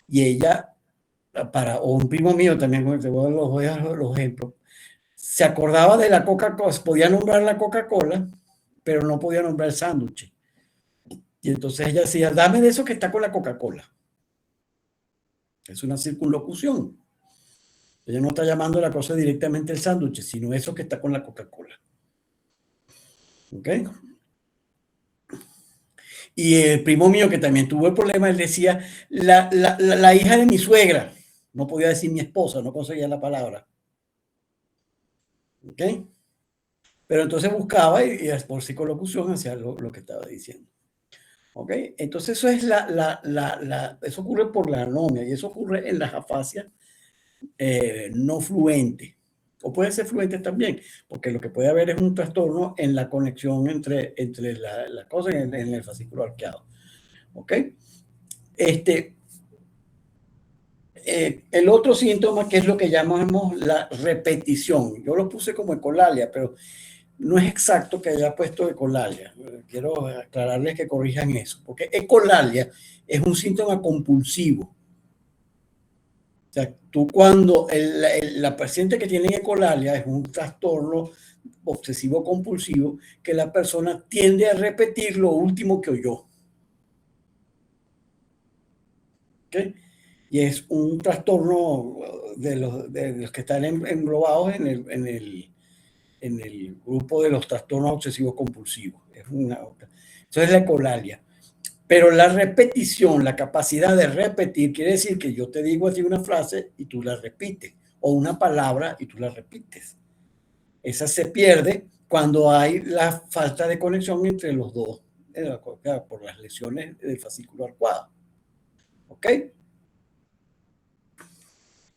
y ella, o un primo mío también, te voy a dar los ejemplos, se acordaba de la Coca-Cola, podía nombrar la Coca-Cola, pero no podía nombrar el sándwich. Y entonces ella decía, dame de eso que está con la Coca-Cola. Es una circunlocución. Ella no está llamando la cosa directamente el sándwich, sino eso que está con la Coca-Cola. ¿Ok? Y el primo mío que también tuvo el problema, él decía, la hija de mi suegra. No podía decir mi esposa, no conseguía la palabra. ¿Ok? Pero entonces buscaba y por psicolocución hacía lo que estaba diciendo. ¿Ok? Entonces eso es eso ocurre por la anomia y eso ocurre en las afasias no fluentes. O puede ser fluente también, porque lo que puede haber es un trastorno en la conexión entre la cosa en el fascículo arqueado. ¿Ok? El otro síntoma, que es lo que llamamos la repetición. Yo lo puse como ecolalia, pero no es exacto que haya puesto ecolalia. Quiero aclararles que corrijan eso, porque ecolalia es un síntoma compulsivo. O sea, tú cuando la paciente que tiene ecolalia es un trastorno obsesivo compulsivo que la persona tiende a repetir lo último que oyó. ¿Ok? Y es un trastorno de los que están englobados en el grupo de los trastornos obsesivos compulsivos. Eso es la ecolalia. Pero la repetición, la capacidad de repetir, quiere decir que yo te digo así una frase y tú la repites, o una palabra y tú la repites. Esa se pierde cuando hay la falta de conexión entre los dos, por las lesiones del fascículo arcuado. ¿Ok?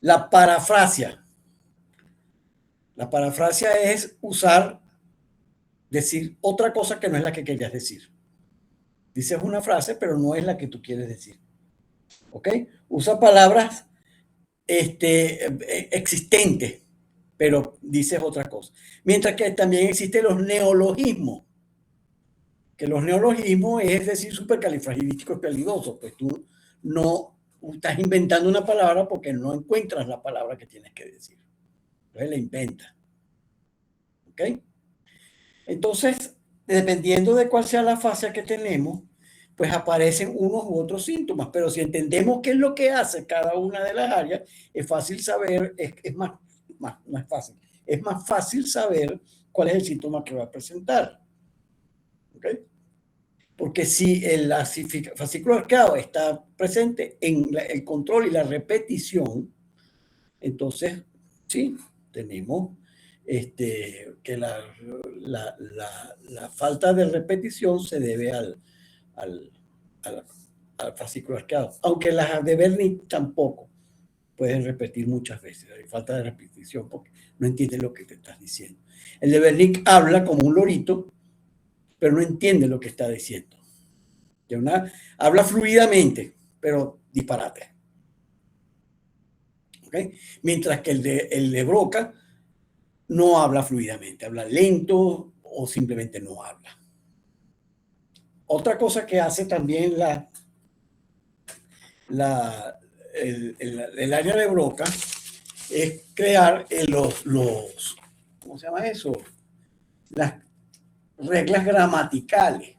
La parafrasia. La parafrasia es decir otra cosa que no es la que querías decir. Dices una frase, pero no es la que tú quieres decir. ¿Ok? Usa palabras existentes, pero dices otra cosa. Mientras que también existen los neologismos. Que los neologismos es decir supercalifragilístico expialidoso. Pues tú no estás inventando una palabra porque no encuentras la palabra que tienes que decir. Entonces la inventas. ¿Ok? Entonces, dependiendo de cuál sea la fase que tenemos, pues aparecen unos u otros síntomas, pero si entendemos qué es lo que hace cada una de las áreas, es fácil saber, no es fácil, es más fácil saber cuál es el síntoma que va a presentar. ¿Ok? Porque si el fascículo arqueado está presente en el control y la repetición, entonces sí, tenemos que la falta de repetición se debe al fascículo arqueado. Aunque las de Wernicke tampoco pueden repetir muchas veces. Hay falta de repetición porque no entiende lo que te estás diciendo. El de Wernicke habla como un lorito, pero no entiende lo que está diciendo. Habla fluidamente, pero disparate. ¿Okay? Mientras que el de Broca no habla fluidamente, habla lento o simplemente no habla. Otra cosa que hace también el área de Broca es crear ¿cómo se llama eso? Las reglas gramaticales,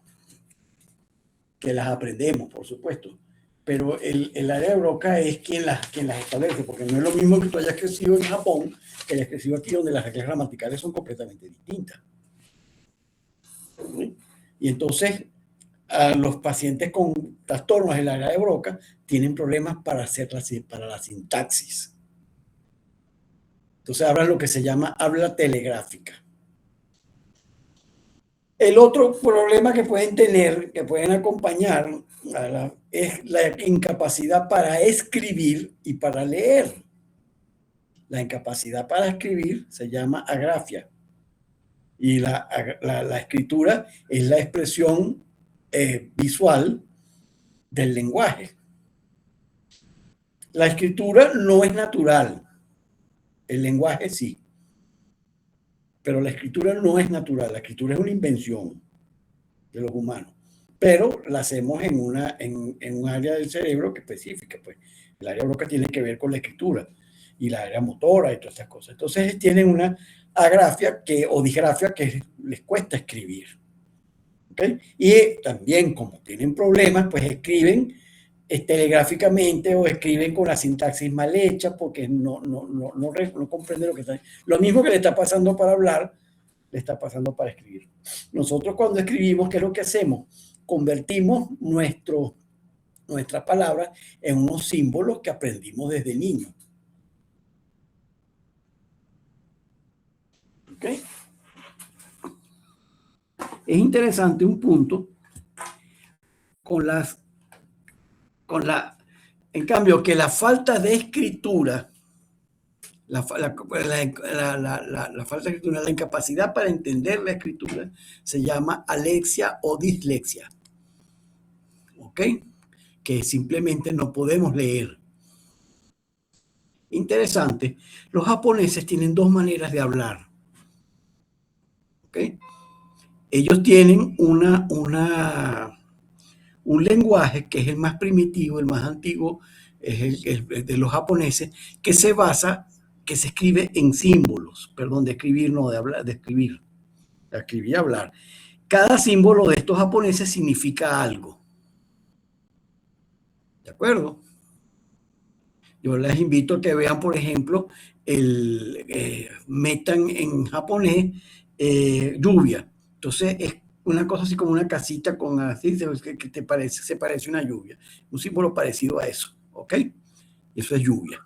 que las aprendemos, por supuesto, pero el área de Broca es quien las establece, porque no es lo mismo que tú hayas crecido en Japón que hayas crecido aquí, donde las reglas gramaticales son completamente distintas. ¿Sí? Y entonces, a los pacientes con trastornos del área de Broca tienen problemas para la sintaxis. Entonces hablan lo que se llama habla telegráfica. El otro problema que pueden tener, que pueden acompañar, es la incapacidad para escribir y para leer. La incapacidad para escribir se llama agrafia. Y la escritura es la expresión visual del lenguaje. La escritura no es natural. El lenguaje sí. Pero la escritura no es natural. La escritura es una invención de los humanos. Pero la hacemos en un área del cerebro que específica. Pues. El área Broca tiene que ver con la escritura y la área motora y todas estas cosas. Entonces tienen una agrafia o disgrafia que les cuesta escribir. ¿Okay? Y también, como tienen problemas, pues escriben telegráficamente o escriben con la sintaxis mal hecha porque no comprenden lo que está. Lo mismo que le está pasando para hablar, le está pasando para escribir. Nosotros cuando escribimos, ¿qué es lo que hacemos? Convertimos nuestras palabras en unos símbolos que aprendimos desde niños. ¿Ok? Es interesante un punto en cambio, que la falta de escritura, la falta de escritura, la incapacidad para entender la escritura, se llama alexia o dislexia. ¿Ok? Que simplemente no podemos leer. Interesante. Los japoneses tienen dos maneras de hablar. ¿Ok? Ellos tienen un lenguaje que es el más primitivo, el más antiguo, es el de los japoneses, que se escribe en símbolos, perdón, de escribir, no de hablar, de escribir y hablar. Cada símbolo de estos japoneses significa algo. ¿De acuerdo? Yo les invito a que vean, por ejemplo, metan en japonés lluvia. Entonces una cosa así como una casita con así, que te parece, se parece una lluvia. Un símbolo parecido a eso, ¿ok? Eso es lluvia.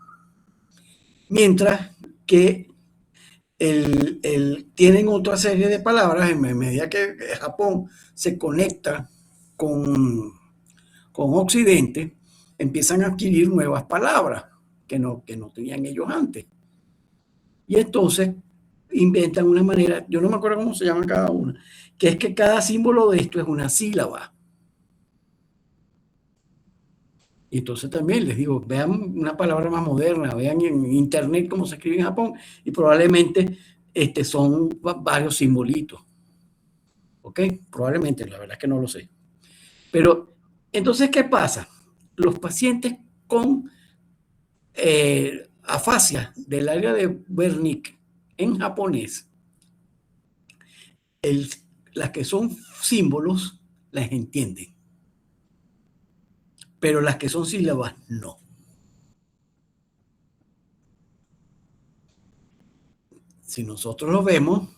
Mientras que tienen otra serie de palabras en medida que Japón se conecta con, con Occidente, empiezan a adquirir nuevas palabras que no tenían ellos antes. Y entonces inventan una manera, yo no me acuerdo cómo se llama cada una, que es que cada símbolo de esto es una sílaba. Y entonces también les digo, vean una palabra más moderna, vean en internet cómo se escribe en Japón y probablemente son varios simbolitos. ¿Ok? Probablemente, la verdad es que no lo sé. Pero entonces, ¿qué pasa? Los pacientes con afasia del área de Wernicke en japonés, las que son símbolos las entienden, pero las que son sílabas no. Si nosotros lo vemos,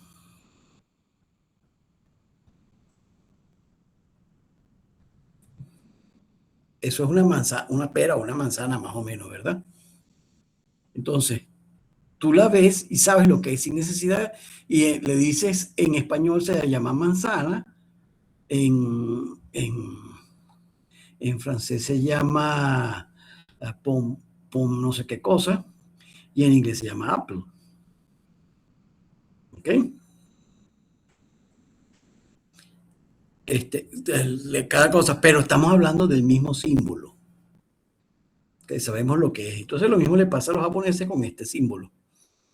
eso es una manzana, una pera o una manzana más o menos, ¿verdad? Entonces, tú la ves y sabes lo que es sin necesidad y le dices en español se llama manzana, en, en, en francés se llama pom no sé qué cosa y en inglés se llama apple. ¿Ok? Cada cosa, pero estamos hablando del mismo símbolo, que sabemos lo que es. Entonces lo mismo le pasa a los japoneses con este símbolo.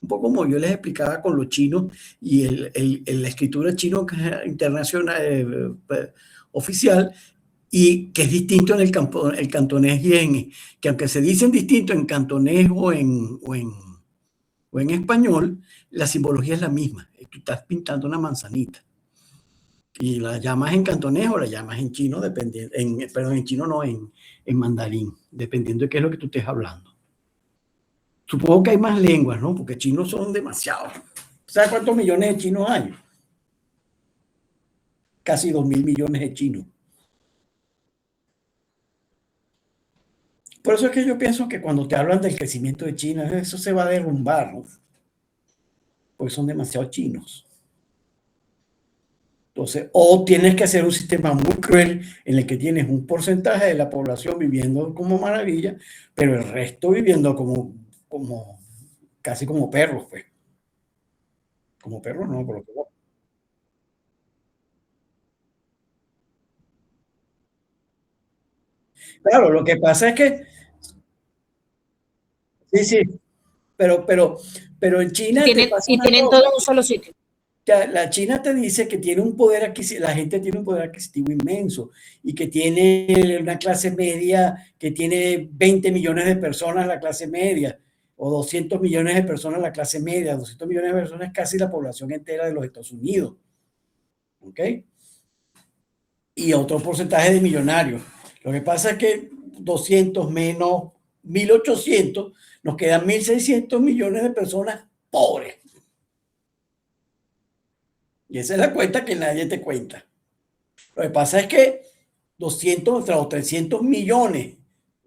Un poco como yo les explicaba con los chinos y la escritura chino internacional oficial, y que es distinto en el cantonés que aunque se dicen distinto en cantonés o en español, la simbología es la misma. Tú estás pintando una manzanita y la llamas en cantonés o la llamas en chino, perdón, en chino no, en mandarín, dependiendo de qué es lo que tú estés hablando. Supongo que hay más lenguas, ¿no? Porque chinos son demasiados. ¿Sabes cuántos millones de chinos hay? Casi 2.000 millones de chinos. Por eso es que yo pienso que cuando te hablan del crecimiento de China, eso se va a derrumbar, ¿no? Porque son demasiados chinos. Entonces, o tienes que hacer un sistema muy cruel en el que tienes un porcentaje de la población viviendo como maravilla, pero el resto viviendo como casi como perros, pues. Como perros, no, por lo que no. Claro, lo que pasa es que, sí, sí, pero, pero, pero en China te pasa Y una tienen todo cosa. en un solo sitio. La China te dice que tiene un poder adquisitivo, la gente tiene un poder adquisitivo inmenso y que tiene una clase media, que tiene 20 millones de personas la clase media, o 200 millones de personas la clase media, 200 millones de personas es casi la población entera de los Estados Unidos, ¿ok? Y otro porcentaje de millonarios. Lo que pasa es que 200 menos 1.800, nos quedan 1.600 millones de personas pobres. Y esa es la cuenta que nadie te cuenta. Lo que pasa es que 200 o 300 millones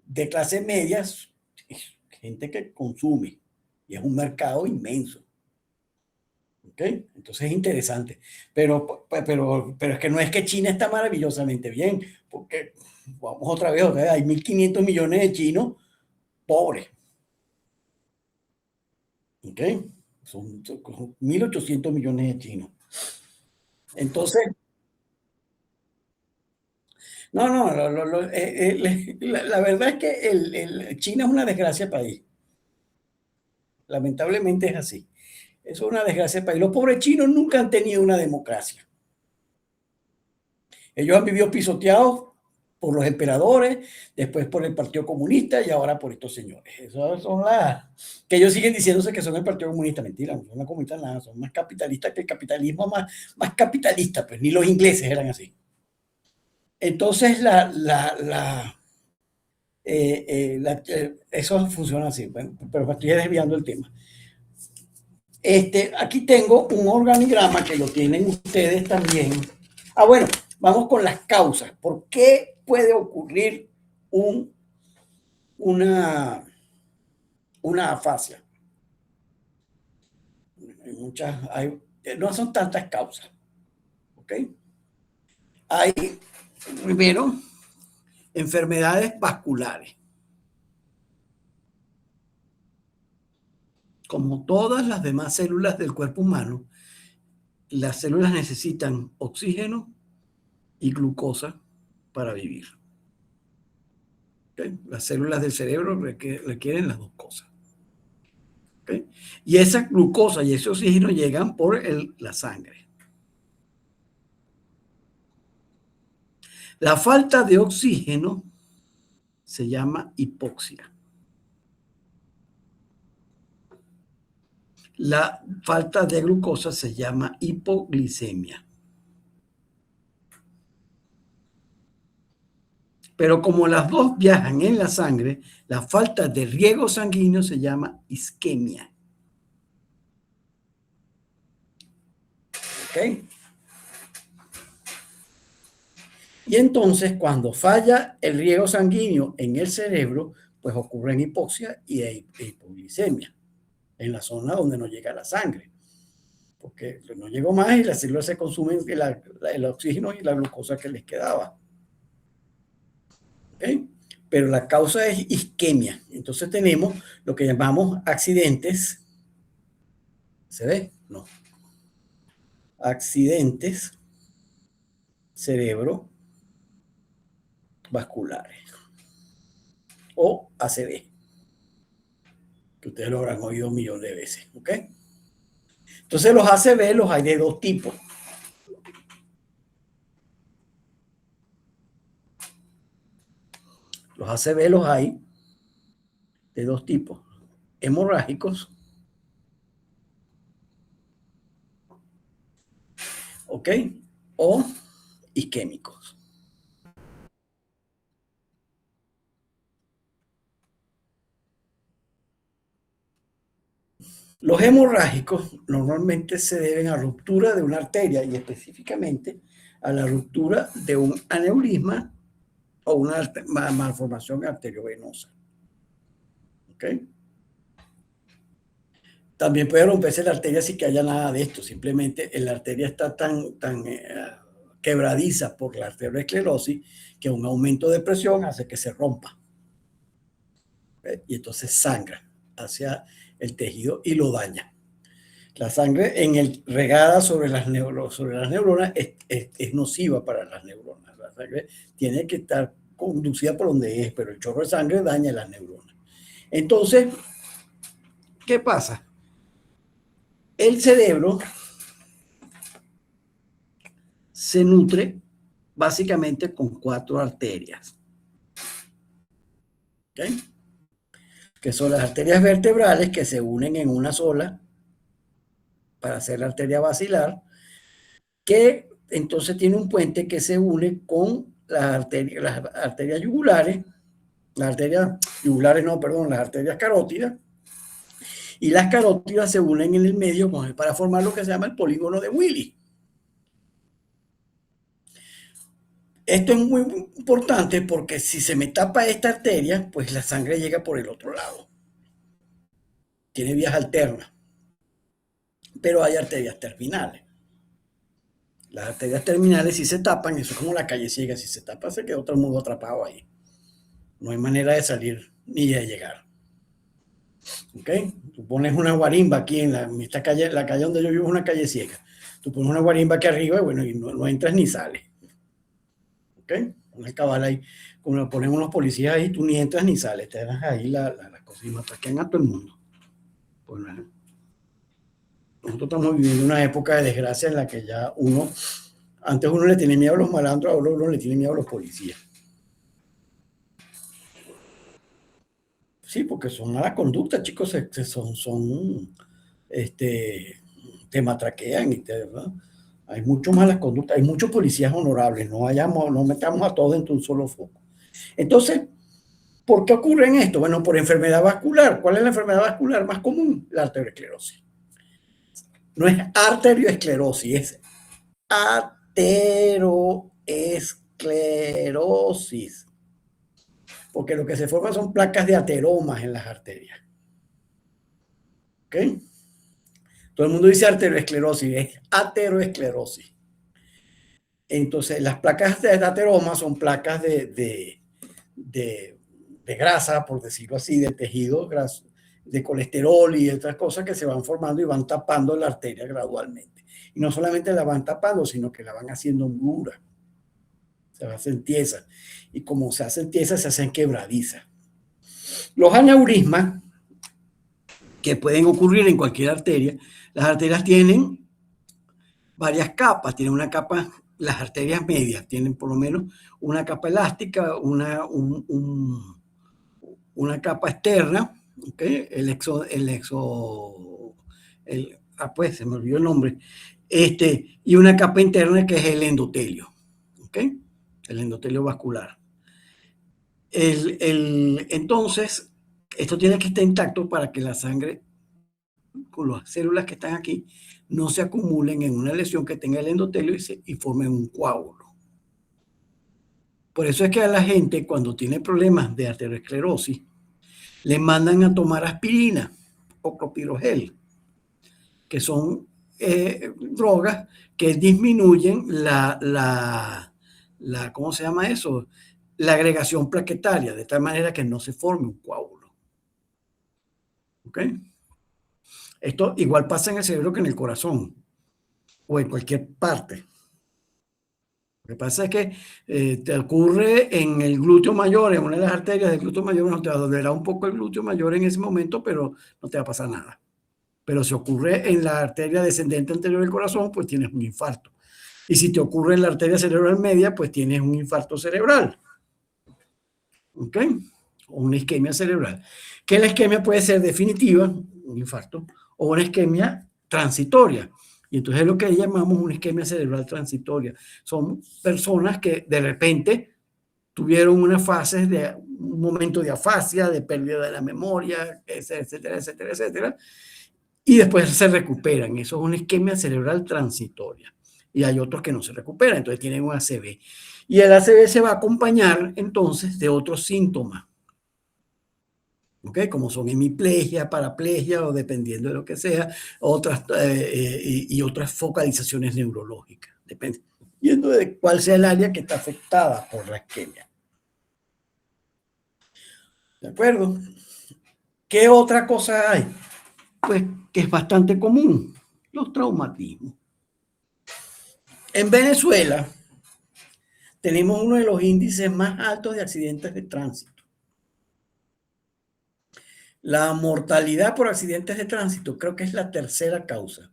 de clases medias, gente que consume, y es un mercado inmenso. ¿Ok? Entonces es interesante. Pero es que no es que China está maravillosamente bien, porque vamos otra vez, hay 1.500 millones de chinos pobres. ¿Ok? Son 1.800 millones de chinos. Entonces, no, no, la verdad es que China es una desgracia país. Lamentablemente es así. Eso es una desgracia país. Los pobres chinos nunca han tenido una democracia. Ellos han vivido pisoteados por los emperadores, después por el Partido Comunista y ahora por estos señores. Esas son las que ellos siguen diciéndose que son el Partido Comunista. Mentira, no son la comunista nada, son más capitalistas que el capitalismo más capitalista, pues ni los ingleses eran así. Entonces, eso funciona así, bueno, pero me estoy desviando el tema. Aquí tengo un organigrama que lo tienen ustedes también. Bueno, vamos con las causas. ¿Por qué puede ocurrir una afasia? No son tantas causas, ¿ok? Hay, primero, enfermedades vasculares. Como todas las demás células del cuerpo humano, las células necesitan oxígeno y glucosa para vivir. ¿Okay? Las células del cerebro requieren las dos cosas. ¿Okay? Y esa glucosa y ese oxígeno llegan por la sangre. La falta de oxígeno se llama hipoxia. La falta de glucosa se llama hipoglicemia. Pero como las dos viajan en la sangre, la falta de riego sanguíneo se llama isquemia. ¿Ok? Y entonces, cuando falla el riego sanguíneo en el cerebro, pues ocurren hipoxia y hipoglicemia, en la zona donde no llega la sangre. Porque no llegó más y las células se consumen el oxígeno y la glucosa que les quedaba. ¿Okay? Pero la causa es isquemia. Entonces tenemos lo que llamamos accidentes. ¿Se ve? No. Accidentes cerebrovasculares o ACV, que ustedes lo habrán oído un millón de veces. ¿Ok? Entonces los ACV los hay de dos tipos. Los ACV los hay de dos tipos, hemorrágicos, ¿ok? O isquémicos. Los hemorrágicos normalmente se deben a ruptura de una arteria y específicamente a la ruptura de un aneurisma o una malformación arteriovenosa. ¿Ok? También puede romperse la arteria sin que haya nada de esto. Simplemente la arteria está tan quebradiza por la arteriosclerosis que un aumento de presión hace que se rompa. ¿Okay? Y entonces sangra hacia el tejido y lo daña. La sangre regada sobre las neuronas es nociva para las neuronas. La sangre tiene que estar conducida por donde es, pero el chorro de sangre daña las neuronas. Entonces, ¿qué pasa? El cerebro se nutre básicamente con 4 arterias. ¿Okay? Que son las arterias vertebrales que se unen en una sola para hacer la arteria basilar, que entonces tiene un puente que se une con las arterias yugulares, las arterias carótidas, y las carótidas se unen en el medio para formar lo que se llama el polígono de Willis. Esto es muy importante porque si se me tapa esta arteria, pues la sangre llega por el otro lado. Tiene vías alternas. Pero hay arterias terminales. Las arterias terminales, si se tapan, eso es como la calle ciega. Si se tapa, se queda otro mundo atrapado ahí. No hay manera de salir ni de llegar. ¿Ok? Tú pones una guarimba aquí en esta calle, la calle donde yo vivo es una calle ciega. Tú pones una guarimba aquí arriba y bueno, y no entras ni sales. ¿Ok? Una cabala ahí, como ponen unos policías ahí, tú ni entras ni sales. Te das ahí las cosas y atacan a todo el mundo. Pues nada. Nosotros estamos viviendo una época de desgracia en la que ya antes uno le tiene miedo a los malandros, ahora uno le tiene miedo a los policías. Sí, porque son malas conductas, chicos, te matraquean, ¿verdad? Hay mucho malas conductas, hay muchos policías honorables, no metamos a todos dentro de un solo foco. Entonces, ¿por qué ocurre esto? Bueno, por enfermedad vascular. ¿Cuál es la enfermedad vascular más común? La arteriosclerosis. No es arteriosclerosis, es ateroesclerosis, porque lo que se forma son placas de ateromas en las arterias. ¿Ok? Todo el mundo dice arteriosclerosis, es ateroesclerosis. Entonces, las placas de ateroma son placas de grasa, por decirlo así, de tejido graso, de colesterol y otras cosas que se van formando y van tapando la arteria gradualmente. Y no solamente la van tapando, sino que la van haciendo dura. Se hacen tiesas. Y como se hacen tiesas, se hacen quebradizas. Los aneurismas, que pueden ocurrir en cualquier arteria, las arterias tienen varias capas. Tienen una capa, las arterias medias tienen por lo menos una capa elástica, una capa externa, ¿okay? Pues se me olvidó el nombre, y una capa interna que es el endotelio, ¿okay? El endotelio vascular. Entonces, esto tiene que estar intacto para que la sangre, con las células que están aquí, no se acumulen en una lesión que tenga el endotelio y formen un coágulo. Por eso es que a la gente, cuando tiene problemas de arteriosclerosis, le mandan a tomar aspirina o clopidogrel, que son drogas que disminuyen ¿cómo se llama eso? La agregación plaquetaria, de tal manera que no se forme un coágulo. ¿Ok? Esto igual pasa en el cerebro que en el corazón o en cualquier parte. Lo que pasa es que te ocurre en el glúteo mayor, en una de las arterias del glúteo mayor, no te va a doler un poco el glúteo mayor en ese momento, pero no te va a pasar nada. Pero si ocurre en la arteria descendente anterior del corazón, pues tienes un infarto. Y si te ocurre en la arteria cerebral media, pues tienes un infarto cerebral. ¿Ok? O una isquemia cerebral. Que la isquemia puede ser definitiva, un infarto, o una isquemia transitoria. Y entonces es lo que llamamos una isquemia cerebral transitoria. Son personas que de repente tuvieron una fase de un momento de afasia, de pérdida de la memoria, etcétera, etcétera, etcétera, y después se recuperan. Eso es una isquemia cerebral transitoria. Y hay otros que no se recuperan, entonces tienen un ACV. Y el ACV se va a acompañar entonces de otros síntomas, ¿ok? Como son hemiplegia, paraplegia o dependiendo de lo que sea, y otras focalizaciones neurológicas, dependiendo de cuál sea el área que está afectada por la isquemia. ¿De acuerdo? ¿Qué otra cosa hay? Pues que es bastante común, los traumatismos. En Venezuela tenemos uno de los índices más altos de accidentes de tránsito. La mortalidad por accidentes de tránsito creo que es la tercera causa.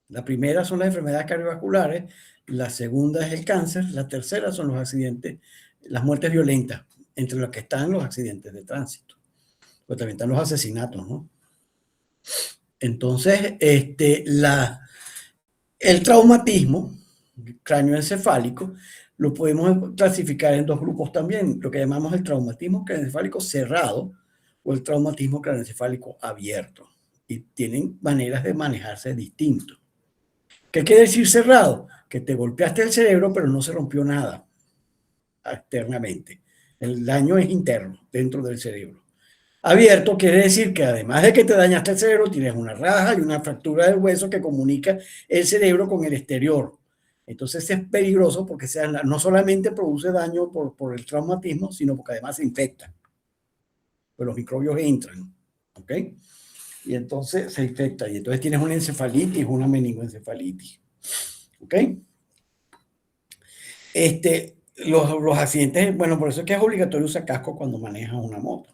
La primera son las enfermedades cardiovasculares, la segunda es el cáncer, la tercera son los accidentes, las muertes violentas, entre las que están los accidentes de tránsito. Pero también están los asesinatos, ¿no? Entonces, el traumatismo cráneoencefálico lo podemos clasificar en dos grupos también, lo que llamamos el traumatismo cráneoencefálico cerrado o el traumatismo cráneoencefálico abierto. Y tienen maneras de manejarse distintos. ¿Qué quiere decir cerrado? Que te golpeaste el cerebro, pero no se rompió nada externamente. El daño es interno, dentro del cerebro. Abierto quiere decir que además de que te dañaste el cerebro, tienes una raja y una fractura del hueso que comunica el cerebro con el exterior. Entonces es peligroso porque no solamente produce daño por el traumatismo, sino porque además se infecta. Pues los microbios entran, ¿ok? Y entonces se infecta y entonces tienes una encefalitis, una meningoencefalitis, ¿ok? Los accidentes, bueno, por eso es que es obligatorio usar casco cuando manejas una moto.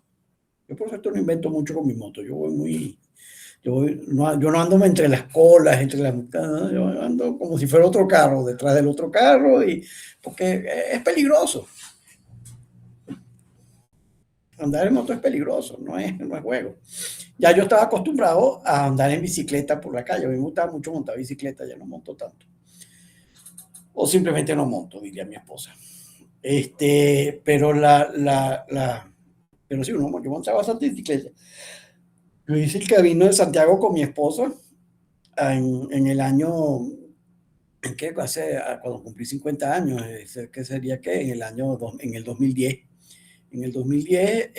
Yo por cierto no invento mucho con mi moto, yo no ando entre las colas, yo ando como si fuera otro carro, detrás del otro carro, porque es peligroso. Andar en moto es peligroso, no es juego. Ya yo estaba acostumbrado a andar en bicicleta por la calle, a mí me gustaba mucho montar bicicleta, ya no monto tanto. O simplemente no monto, diría mi esposa. Pero sí, yo montaba bastante bicicleta. Yo hice el camino de Santiago con mi esposa en el año cuando cumplí 50 años, ¿qué sería qué? En el 2010. En el 2010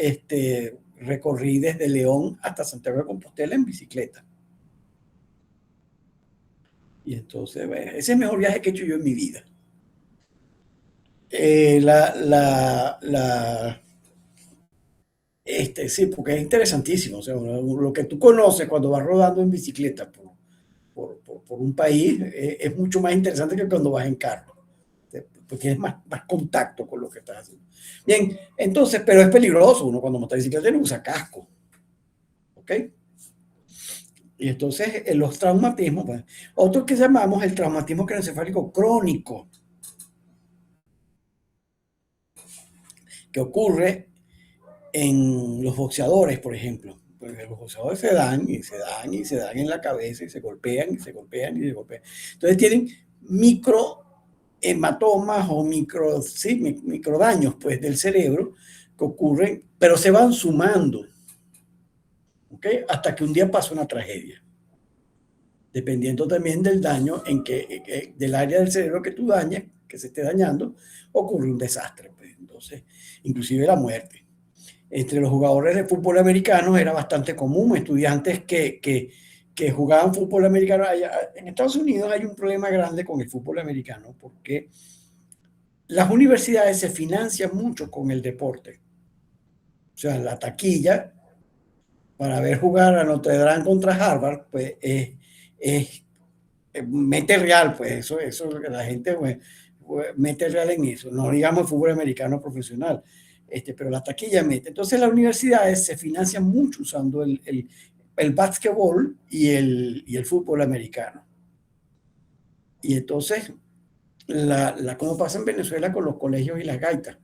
recorrí desde León hasta Santiago de Compostela en bicicleta. Y entonces, bueno, ese es el mejor viaje que he hecho yo en mi vida. Sí, porque es interesantísimo. O sea, lo que tú conoces cuando vas rodando en bicicleta por un país es mucho más interesante que cuando vas en carro. Pues tienes más contacto con lo que estás haciendo. Bien, entonces, pero es peligroso. Uno cuando monta bicicleta no usa casco. ¿Ok? Y entonces, los traumatismos, pues, otro que llamamos el traumatismo craneoencefálico crónico, que ocurre en los boxeadores, por ejemplo. Porque los boxeadores se dan y se dan y se dan en la cabeza y se golpean y se golpean y se golpean. Entonces tienen micro hematomas o micro daños pues, del cerebro que ocurren, pero se van sumando, ¿ok? Hasta que un día pasa una tragedia. Dependiendo también del daño del área del cerebro que tú dañas, que se esté dañando, ocurre un desastre. Pues. Entonces, inclusive la muerte. Entre los jugadores de fútbol americano era bastante común, estudiantes que jugaban fútbol americano. En Estados Unidos hay un problema grande con el fútbol americano porque las universidades se financian mucho con el deporte. O sea, la taquilla para ver jugar a Notre Dame contra Harvard, pues mete real, pues eso la gente pues, mete real en eso, no digamos el fútbol americano profesional, pero la taquilla mete. Entonces las universidades se financian mucho usando el básquetbol y el fútbol americano. Y entonces, como pasa en Venezuela con los colegios y las gaitas,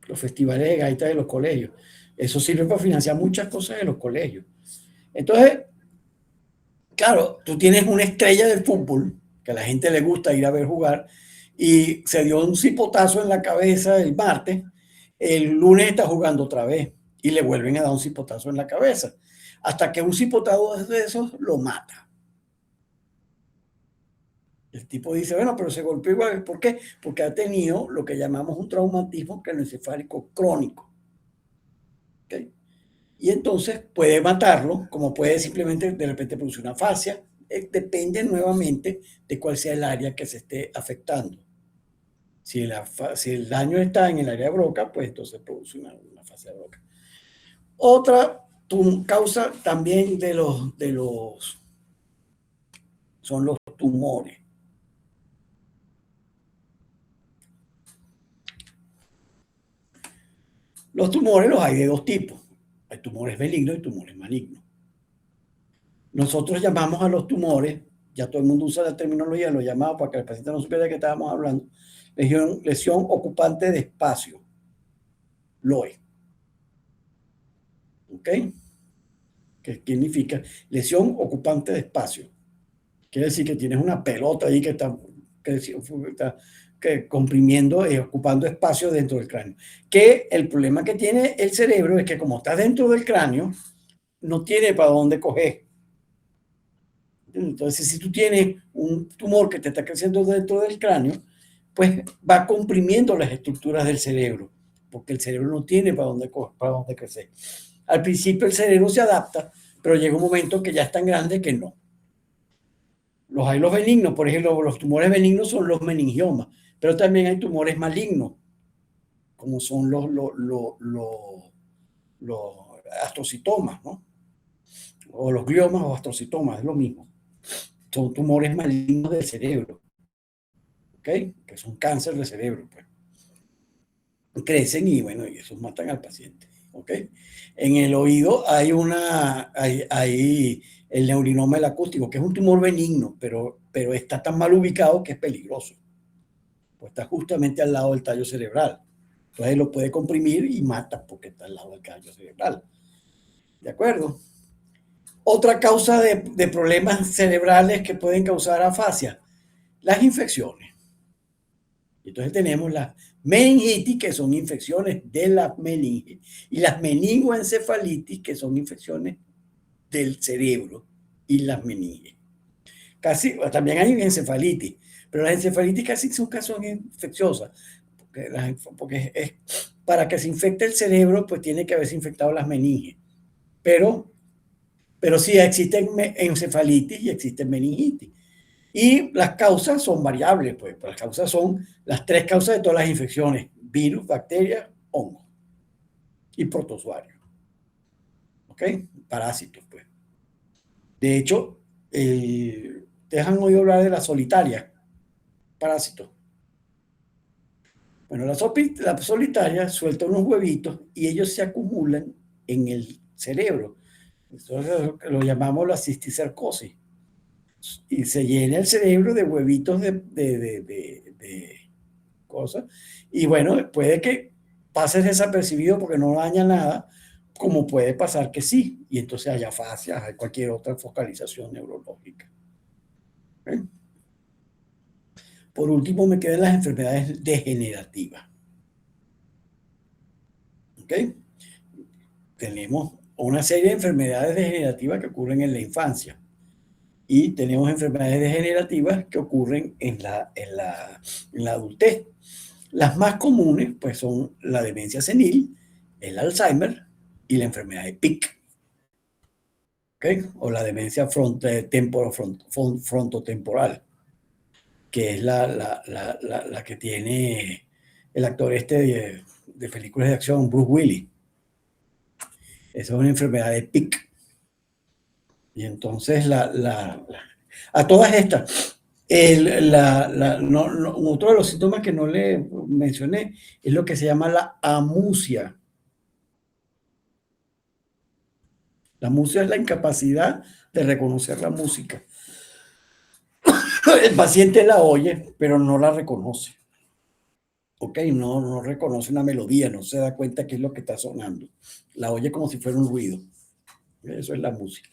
los festivales de gaitas de los colegios, eso sirve para financiar muchas cosas de los colegios. Entonces, claro, tú tienes una estrella del fútbol que a la gente le gusta ir a ver jugar y se dio un cipotazo en la cabeza el martes, el lunes está jugando otra vez y le vuelven a dar un cipotazo en la cabeza hasta que un cipotazo de esos lo mata. El tipo dice, bueno, pero se golpeó igual. ¿Por qué? Porque ha tenido lo que llamamos un traumatismo craneoencefálico crónico. ¿Okay? Y entonces puede matarlo, como puede simplemente de repente producir una fascia. Depende nuevamente de cuál sea el área que se esté afectando. Si el daño está en el área de Broca, pues entonces produce una fascia de Broca. Otra causa también son los tumores. Los tumores los hay de dos tipos. Hay tumores benignos y tumores malignos. Nosotros llamamos a los tumores, ya todo el mundo usa la terminología, lo llamamos para que el paciente no supiera de qué estábamos hablando, lesión ocupante de espacio, LOE. ¿Ok? ¿Qué significa? Lesión ocupante de espacio. Quiere decir que tienes una pelota ahí que está comprimiendo y ocupando espacio dentro del cráneo. Que el problema que tiene el cerebro es que como está dentro del cráneo, no tiene para dónde coger. Entonces, si tú tienes un tumor que te está creciendo dentro del cráneo, pues va comprimiendo las estructuras del cerebro, porque el cerebro no tiene para dónde crecer. Al principio el cerebro se adapta, pero llega un momento que ya es tan grande que no. Hay los benignos, por ejemplo, los tumores benignos son los meningiomas, pero también hay tumores malignos, como son los astrocitomas, ¿no? O los gliomas o astrocitomas, es lo mismo. Son tumores malignos del cerebro, ¿ok? Que son cáncer de cerebro, pues. Crecen y, bueno, y esos matan al paciente, ¿ok? En el oído hay el neurinoma del acústico, que es un tumor benigno, pero está tan mal ubicado que es peligroso. Pues está justamente al lado del tallo cerebral. Entonces lo puede comprimir y mata porque está al lado del tallo cerebral. ¿De acuerdo? Otra causa de problemas cerebrales que pueden causar afasia, las infecciones. Entonces tenemos las meningitis, que son infecciones de las meninges, y las meningoencefalitis, que son infecciones del cerebro y las meninges. Casi, también hay encefalitis, pero las encefalitis casi nunca son infecciosas, porque para que se infecte el cerebro, pues tiene que haberse infectado las meninges. Pero sí existen encefalitis y existen meningitis. Y las causas son variables, pues las causas son las 3 causas de todas las infecciones: virus, bacterias, hongos y protozoarios. ¿Ok? Parásitos, pues. De hecho, ¿te han oído hablar de la solitaria? Parásito. Bueno, la solitaria suelta unos huevitos y ellos se acumulan en el cerebro. Entonces lo llamamos la cisticercosis. Y se llena el cerebro de huevitos de cosas. Y bueno, puede que pase desapercibido porque no daña nada, como puede pasar que sí. Y entonces haya fasias, hay cualquier otra focalización neurológica. ¿Okay? Por último, me quedan las enfermedades degenerativas. ¿Ok? Tenemos una serie de enfermedades degenerativas que ocurren en la infancia. Y tenemos enfermedades degenerativas que ocurren en la adultez. Las más comunes pues, son la demencia senil, el Alzheimer y la enfermedad de Pick. ¿Okay? O la demencia frontotemporal, que es la que tiene el actor de películas de acción, Bruce Willis. Esa es una enfermedad de Pick. Y entonces a todas estas, otro de los síntomas que no le mencioné es lo que se llama la amusia. La amusia es la incapacidad de reconocer la música. El paciente la oye, pero no la reconoce. ¿Ok? No reconoce una melodía, no se da cuenta qué es lo que está sonando. La oye como si fuera un ruido. Eso es la música.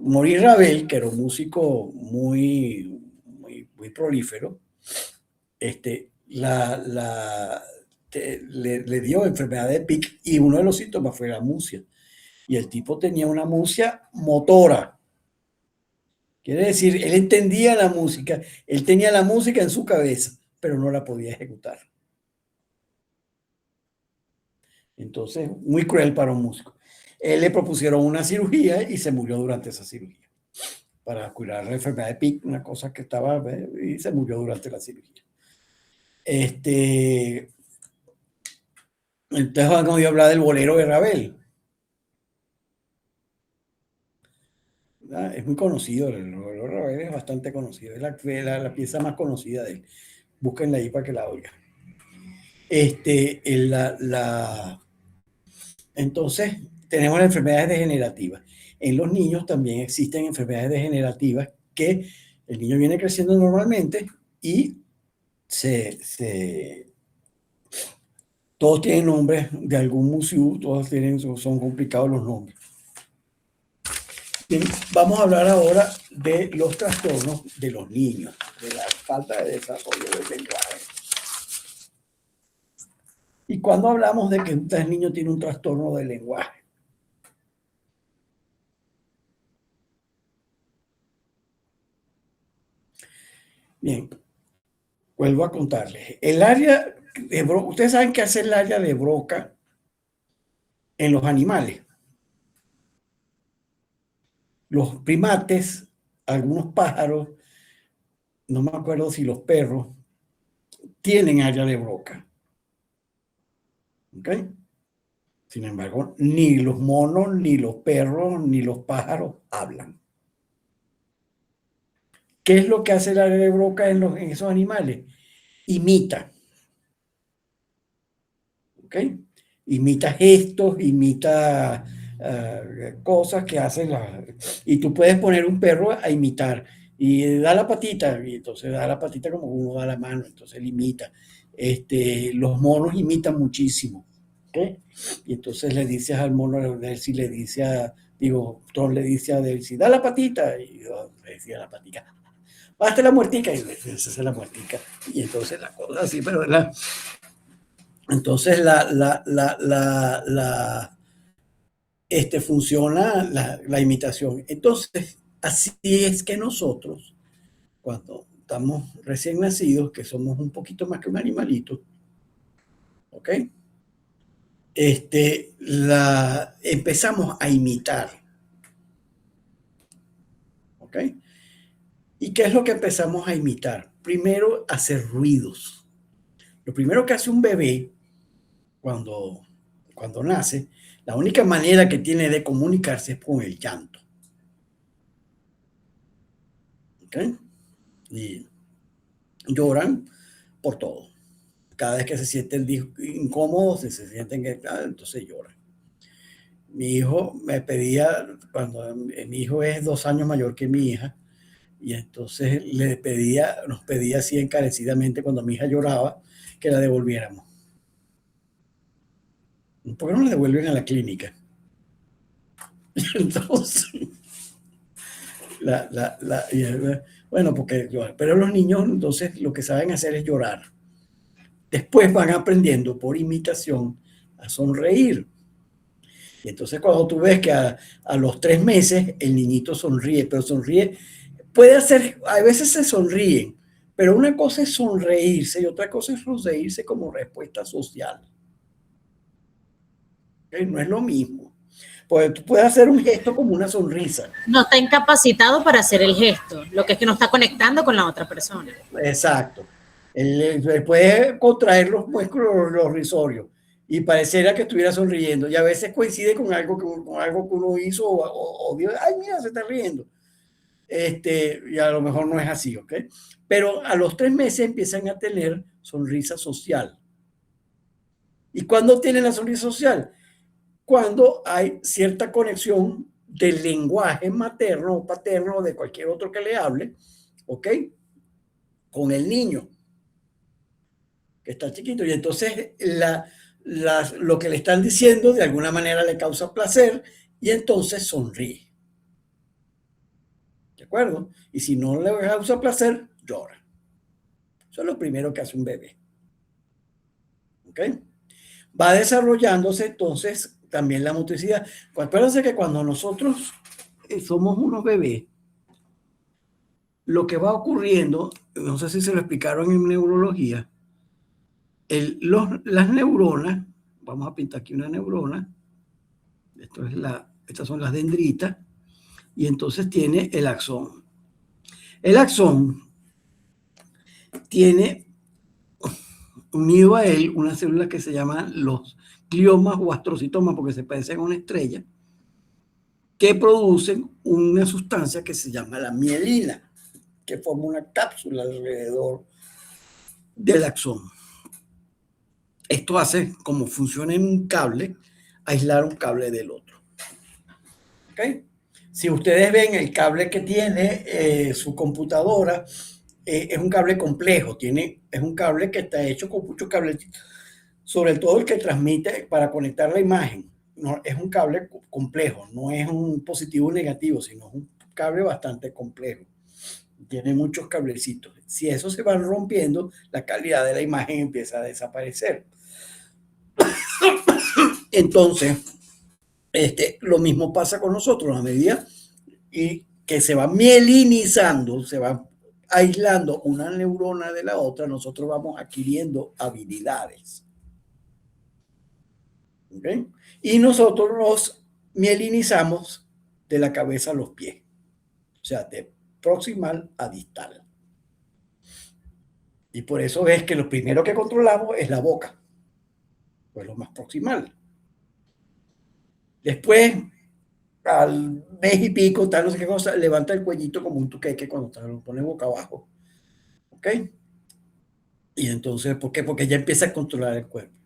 Maurice Ravel, que era un músico muy prolífero, le dio enfermedad de Pick y uno de los síntomas fue la amusia. Y el tipo tenía una amusia motora. Quiere decir, él entendía la música, él tenía la música en su cabeza, pero no la podía ejecutar. Entonces, muy cruel para un músico. Él le propusieron una cirugía y se murió durante esa cirugía para curar la enfermedad de Pick, una cosa que estaba, y se murió durante la cirugía. Entonces van a hablar del bolero de Ravel. Es muy conocido, el bolero de Ravel es bastante conocido, es la pieza más conocida de él. Búsquenla ahí para que la oigan. Entonces, tenemos las enfermedades degenerativas. En los niños también existen enfermedades degenerativas que el niño viene creciendo normalmente y todos tienen nombres de algún museo, todos son complicados los nombres. Bien, vamos a hablar ahora de los trastornos de los niños, de la falta de desarrollo del lenguaje. ¿Y cuando hablamos de que un niño tiene un trastorno del lenguaje? Bien, vuelvo a contarles. El área de Broca, ustedes saben qué hace el área de Broca en los animales. Los primates, algunos pájaros, no me acuerdo si los perros, tienen área de Broca. ¿Ok? Sin embargo, ni los monos, ni los perros, ni los pájaros hablan. ¿Qué es lo que hace el área de Broca en esos animales? Imita. ¿Ok? Imita gestos, imita cosas que hacen y tú puedes poner un perro a imitar y da la patita, y entonces da la patita como uno da la mano, entonces él imita. Los monos imitan muchísimo. ¿Okay? Y entonces le dices al mono, Delcy le dice Tron le dice a Delcy, da la patita, y yo le decía la patita, basta la muertica, y le dice la muertica, y entonces la cosa así, pero entonces funciona la imitación. Entonces, así es que nosotros, cuando estamos recién nacidos, que somos un poquito más que un animalito, ¿ok? Empezamos a imitar, ¿ok? ¿Y qué es lo que empezamos a imitar? Primero, hacer ruidos. Lo primero que hace un bebé cuando nace, la única manera que tiene de comunicarse es con el llanto. ¿Ok? Y lloran por todo. Cada vez que se sienten incómodos, se sienten que, entonces lloran. Mi hijo me pedía, cuando mi hijo es 2 años mayor que mi hija, y entonces nos pedía así encarecidamente cuando mi hija lloraba, que la devolviéramos. ¿Por qué no la devuelven a la clínica? Entonces, bueno, porque pero los niños entonces lo que saben hacer es llorar. Después van aprendiendo por imitación a sonreír. Y entonces cuando tú ves que a los 3 meses el niñito sonríe, pero sonríe, puede hacer, a veces se sonríen, pero una cosa es sonreírse y otra cosa es sonreírse como respuesta social. ¿Okay? No es lo mismo. Pues tú puedes hacer un gesto como una sonrisa. No está incapacitado para hacer el gesto, lo que es que no está conectando con la otra persona. Exacto. Él puede contraer los músculos, los risorios, y pareciera que estuviera sonriendo, y a veces coincide con algo que uno hizo, o ay, mira, se está riendo. Y a lo mejor no es así, ¿ok? Pero a los 3 meses empiezan a tener sonrisa social. ¿Y cuándo tienen la sonrisa social? Cuando hay cierta conexión del lenguaje materno o paterno o de cualquier otro que le hable, ¿ok? Con el niño que está chiquito. Y entonces lo que le están diciendo de alguna manera le causa placer y entonces sonríe. ¿De acuerdo? Y si no le causa placer, llora. Eso es lo primero que hace un bebé. ¿Ok? Va desarrollándose entonces también la motricidad. Pues acuérdense que cuando nosotros somos unos bebés, lo que va ocurriendo, no sé si se lo explicaron en neurología, las neuronas, vamos a pintar aquí una neurona, estas son las dendritas, y entonces tiene el axón. El axón tiene unido a él una célula que se llaman los gliomas o astrocitomas, porque se parecen a una estrella, que producen una sustancia que se llama la mielina, que forma una cápsula alrededor del axón. Esto hace, como funciona en un cable, aislar un cable del otro. ¿Okay? Si ustedes ven el cable que tiene su computadora, es un cable complejo, es un cable que está hecho con muchos cablecitos, sobre todo el que transmite para conectar la imagen. No, es un cable complejo, no es un positivo o negativo, sino es un cable bastante complejo. Tiene muchos cablecitos. Si esos se van rompiendo, la calidad de la imagen empieza a desaparecer. Entonces, lo mismo pasa con nosotros a medida y que se va mielinizando, se va aislando una neurona de la otra, nosotros vamos adquiriendo habilidades. ¿Okay? Y nosotros nos mielinizamos de la cabeza a los pies, o sea, de proximal a distal. Y por eso ves que lo primero que controlamos es la boca, pues lo más proximal. Después, al mes y pico, tal, no sé qué cosa, levanta el cuellito como un tuqueque cuando te lo pones boca abajo. ¿Ok? Y entonces, ¿por qué? Porque ya empieza a controlar el cuerpo.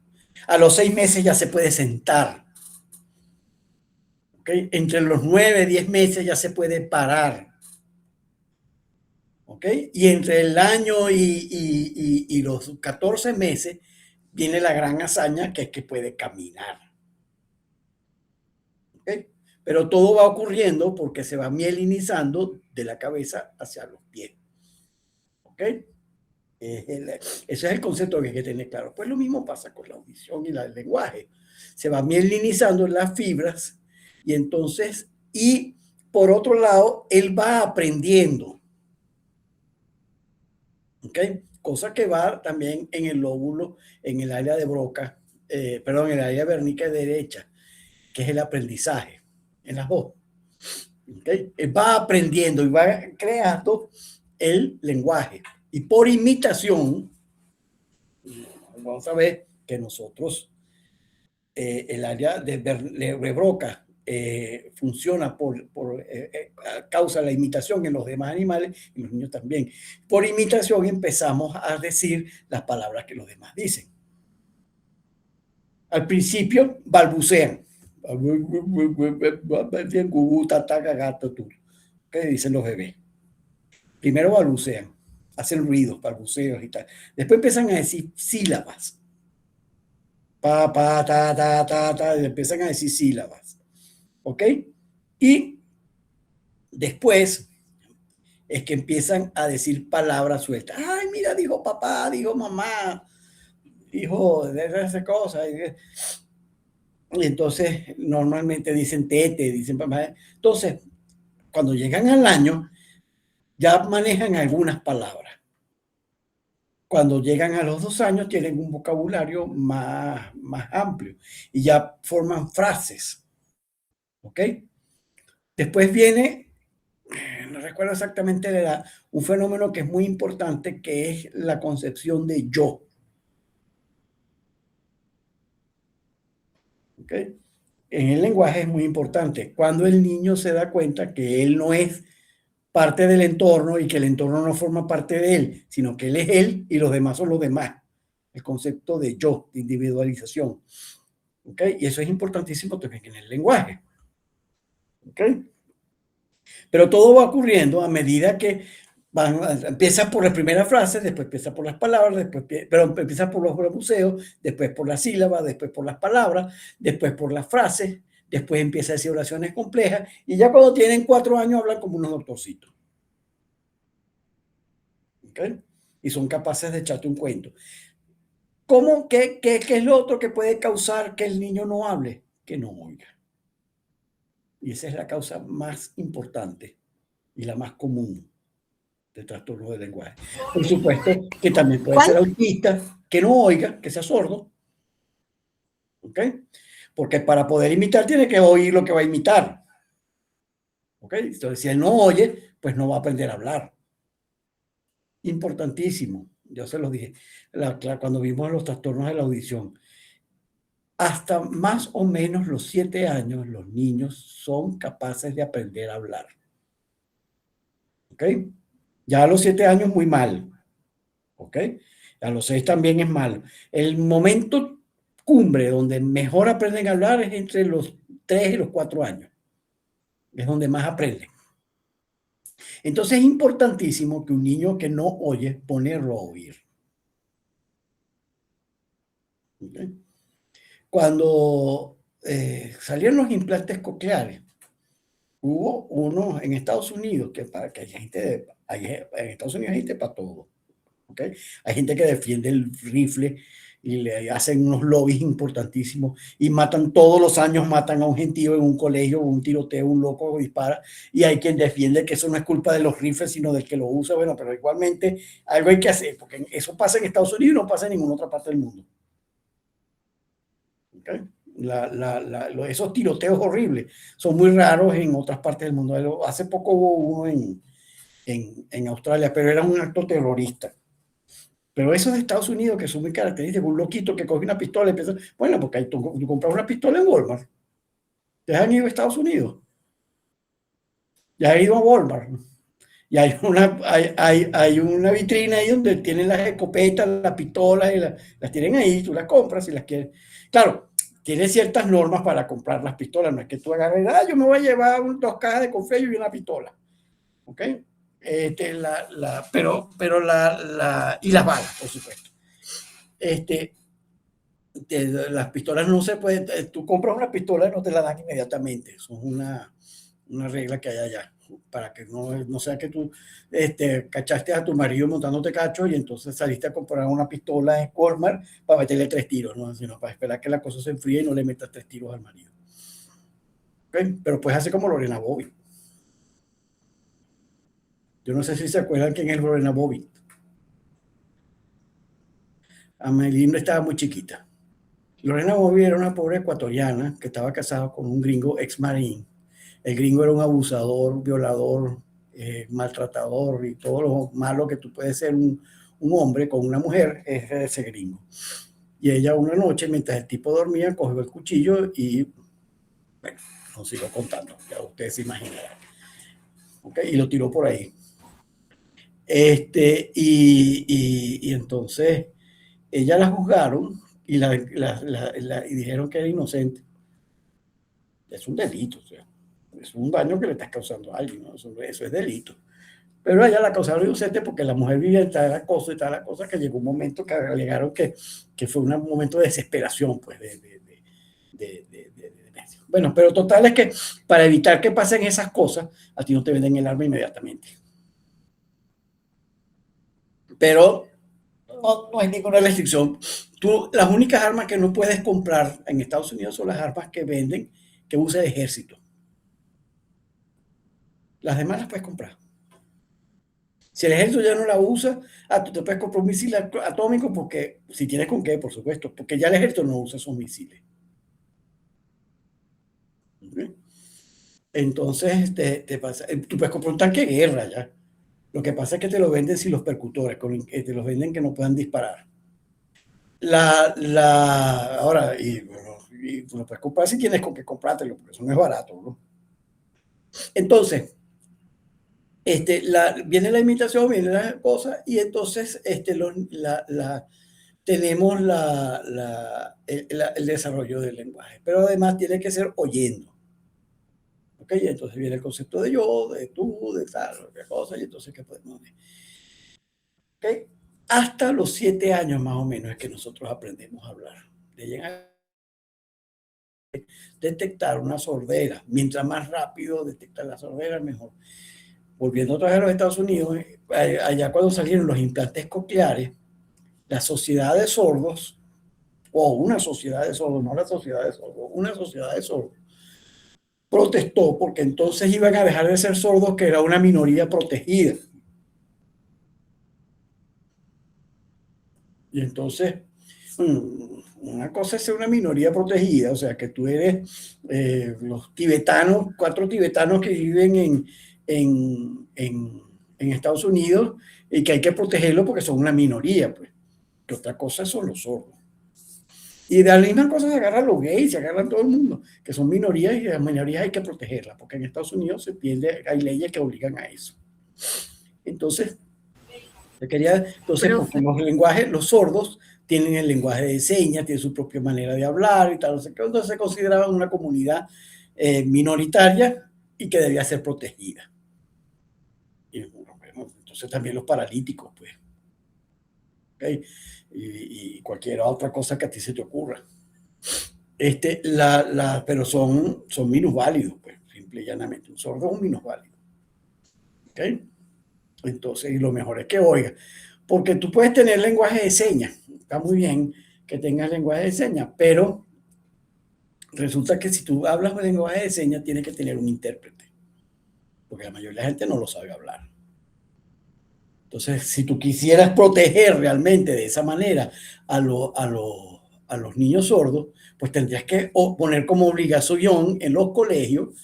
A los 6 meses ya se puede sentar. ¿Okay? Entre los 9, 10 meses ya se puede parar. ¿Ok? Y entre el año y los 14 meses viene la gran hazaña que es que puede caminar. ¿Ok? Pero todo va ocurriendo porque se va mielinizando de la cabeza hacia los pies. ¿Ok? Ese es el concepto que hay que tener claro. Pues lo mismo pasa con la audición y el lenguaje. Se va mielinizando las fibras y entonces, y por otro lado, él va aprendiendo. ¿Ok? Cosa que va también en el lóbulo, en el área de Broca, perdón, en el área vérnica derecha, que es el aprendizaje, en las dos. ¿Okay? Él va aprendiendo y va creando el lenguaje. Y por imitación, vamos a ver que nosotros, el área de Broca funciona a causa de la imitación en los demás animales y los niños también. Por imitación empezamos a decir las palabras que los demás dicen. Al principio balbucean. ¿Qué dicen los bebés? Primero balbucean, hacen ruidos, balbuceos y tal. Después empiezan a decir sílabas. Pa, pa, ta, ta, ta, ta, y empiezan a decir sílabas. ¿Ok? Y después es que empiezan a decir palabras sueltas. Ay, mira, dijo papá, dijo mamá, dijo de esas cosas. Y entonces normalmente dicen tete, dicen papá. Entonces, cuando llegan al año, ya manejan algunas palabras. Cuando llegan a los 2 años, tienen un vocabulario más amplio y ya forman frases. ¿Ok? Después viene, no recuerdo exactamente la edad, un fenómeno que es muy importante, que es la concepción de yo. ¿Ok? En el lenguaje es muy importante. Cuando el niño se da cuenta que él no es parte del entorno y que el entorno no forma parte de él, sino que él es él y los demás son los demás. El concepto de yo, de individualización. ¿Ok? Y eso es importantísimo también en el lenguaje. ¿Ok? Pero todo va ocurriendo a medida que empieza por la primera frase, después empieza por las palabras, pero empieza por los balbuceos, después por las sílabas, después por las palabras, después por las frases, después empieza a decir oraciones complejas y ya cuando tienen 4 años hablan como unos doctorcitos. ¿Ok? Y son capaces de echarte un cuento. ¿Cómo? ¿Qué es lo otro que puede causar que el niño no hable? Que no oiga. Y esa es la causa más importante y la más común de trastorno del lenguaje. Por supuesto que también puede ser autista, que no oiga, que sea sordo. ¿Ok? Porque para poder imitar tiene que oír lo que va a imitar. ¿Ok? Entonces, si él no oye, pues no va a aprender a hablar. Importantísimo. Yo se los dije cuando vimos los trastornos de la audición. Hasta más o menos los 7 años, los niños son capaces de aprender a hablar. ¿Ok? Ya a los 7 años muy mal. ¿Ok? A los 6 también es malo. El momento cumbre donde mejor aprenden a hablar es entre los 3 y los 4 años. Es donde más aprenden. Entonces es importantísimo que un niño que no oye, ponerlo a oír. ¿Okay? Cuando salieron los implantes cocleares, hubo uno en Estados Unidos, que para que hay gente, en Estados Unidos hay gente para todo. ¿Okay? Hay gente que defiende el rifle y le hacen unos lobbies importantísimos y matan todos los años, matan a un gentío en un colegio, un tiroteo, un loco dispara, y hay quien defiende que eso no es culpa de los rifles, sino del que lo usa. Bueno, pero igualmente algo hay que hacer, porque eso pasa en Estados Unidos y no pasa en ninguna otra parte del mundo. ¿Okay? Esos tiroteos horribles son muy raros en otras partes del mundo. Hace poco hubo uno en Australia, pero era un acto terrorista. Pero esos de Estados Unidos que son muy característicos, un loquito que coge una pistola y empieza, bueno, porque ahí tú compras una pistola en Walmart. ¿Ya han ido a Estados Unidos? Ya han ido a Walmart. Y hay una vitrina ahí donde tienen las escopetas, las pistolas, y las tienen ahí, tú las compras si las quieres. Claro, tiene ciertas normas para comprar las pistolas, no es que tú agarres, yo me voy a llevar 2 cajas de confeyo y una pistola. ¿Ok? Y las balas, por supuesto. Las pistolas no se pueden, tú compras una pistola y no te la dan inmediatamente. Eso es una regla que hay allá, para que no sea que tú cachaste a tu marido montándote cacho y entonces saliste a comprar una pistola en Walmart para meterle 3 tiros, ¿no? Sino para esperar que la cosa se enfríe y no le metas 3 tiros al marido. ¿Okay? Pero puedes hacer como Lorena Bobby. Yo no sé si se acuerdan quién es Lorena Bobbitt. Amelie no estaba muy chiquita. Lorena Bobbitt era una pobre ecuatoriana que estaba casada con un gringo ex marín. El gringo era un abusador, violador, maltratador y todo lo malo que tú puedes ser un hombre con una mujer, es ese gringo. Y ella una noche, mientras el tipo dormía, cogió el cuchillo y, bueno, no sigo contando, ya ustedes se imaginarán. ¿Okay? Y lo tiró por ahí. Y entonces ella la juzgaron y, y dijeron que era inocente. Es un delito, o sea, es un daño que le estás causando a alguien, ¿no? Eso es delito. Pero a ella la causaron inocente porque la mujer vivía en tal cosa y tal cosa que llegó un momento que alegaron que fue un momento de desesperación, pues, bueno, pero total es que para evitar que pasen esas cosas, a ti no te venden el arma inmediatamente. Pero no hay ninguna restricción. Las únicas armas que no puedes comprar en Estados Unidos son las armas que venden, que usa el ejército. Las demás las puedes comprar. Si el ejército ya no la usa, tú te puedes comprar un misil atómico porque, si tienes con qué, por supuesto, porque ya el ejército no usa esos misiles. ¿Okay? Entonces, tú puedes comprar un tanque de guerra ya. Lo que pasa es que te lo venden sin los percutores, te los venden que no puedan disparar. Ahora, y tú lo puedes comprar si tienes con qué comprártelo, porque eso no es barato, ¿no? Entonces, viene la imitación, viene la cosa, y entonces tenemos el desarrollo del lenguaje, pero además tiene que ser oyendo. ¿Ok? Y entonces viene el concepto de yo, de tú, de tal, de cosa, y entonces, ¿qué podemos ver? ¿Ok? Hasta los 7 años más o menos es que nosotros aprendemos a hablar. De llegar a detectar una sordera. Mientras más rápido detectar la sordera, mejor. Volviendo otra vez a los Estados Unidos, allá cuando salieron los implantes cocleares, la sociedad de sordos, o una sociedad de sordos, no la sociedad de sordos, una sociedad de sordos, protestó porque entonces iban a dejar de ser sordos, que era una minoría protegida. Y entonces, una cosa es ser una minoría protegida, o sea, que tú eres los tibetanos, 4 tibetanos que viven en Estados Unidos y que hay que protegerlos porque son una minoría, pues. Que otra cosa son los sordos. Y de la misma cosa se agarran los gays, se agarran todo el mundo, que son minorías y las minorías hay que protegerlas, porque en Estados Unidos hay leyes que obligan a eso. Entonces, porque los lenguajes, los sordos tienen el lenguaje de señas, tienen su propia manera de hablar y tal, no sé qué, entonces se consideraba una comunidad minoritaria y que debía ser protegida. Y bueno, entonces también los paralíticos, pues. ¿Okay? Y cualquier otra cosa que a ti se te ocurra. Pero son minusválidos, pues, simple y llanamente. Un sordo es un minusválido. ¿Ok? Entonces, y lo mejor es que oiga, porque tú puedes tener lenguaje de señas, está muy bien que tengas lenguaje de señas, pero resulta que si tú hablas de lenguaje de señas, tienes que tener un intérprete, porque la mayoría de la gente no lo sabe hablar. Entonces, si tú quisieras proteger realmente de esa manera a los niños sordos, pues tendrías que poner como obligación en los colegios,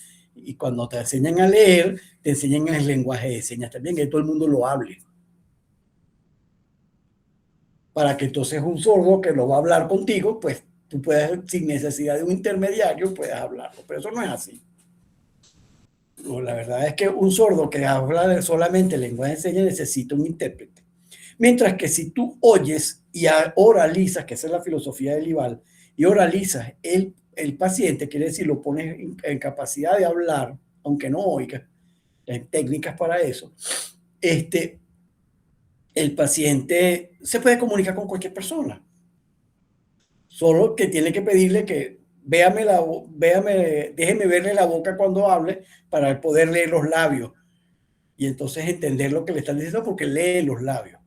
y cuando te enseñan a leer, te enseñan el lenguaje de señas también, que todo el mundo lo hable. Para que entonces un sordo que lo va a hablar contigo, pues tú puedas, sin necesidad de un intermediario, puedas hablarlo. Pero eso no es así. La verdad es que un sordo que habla solamente lenguaje de señas necesita un intérprete. Mientras que si tú oyes y oralizas, que esa es la filosofía del IVAL, y oralizas el paciente, quiere decir, lo pones en capacidad de hablar, aunque no oiga, hay técnicas para eso, el paciente se puede comunicar con cualquier persona. Solo que tiene que pedirle que déjeme verle la boca cuando hable para poder leer los labios y entonces entender lo que le están diciendo porque lee los labios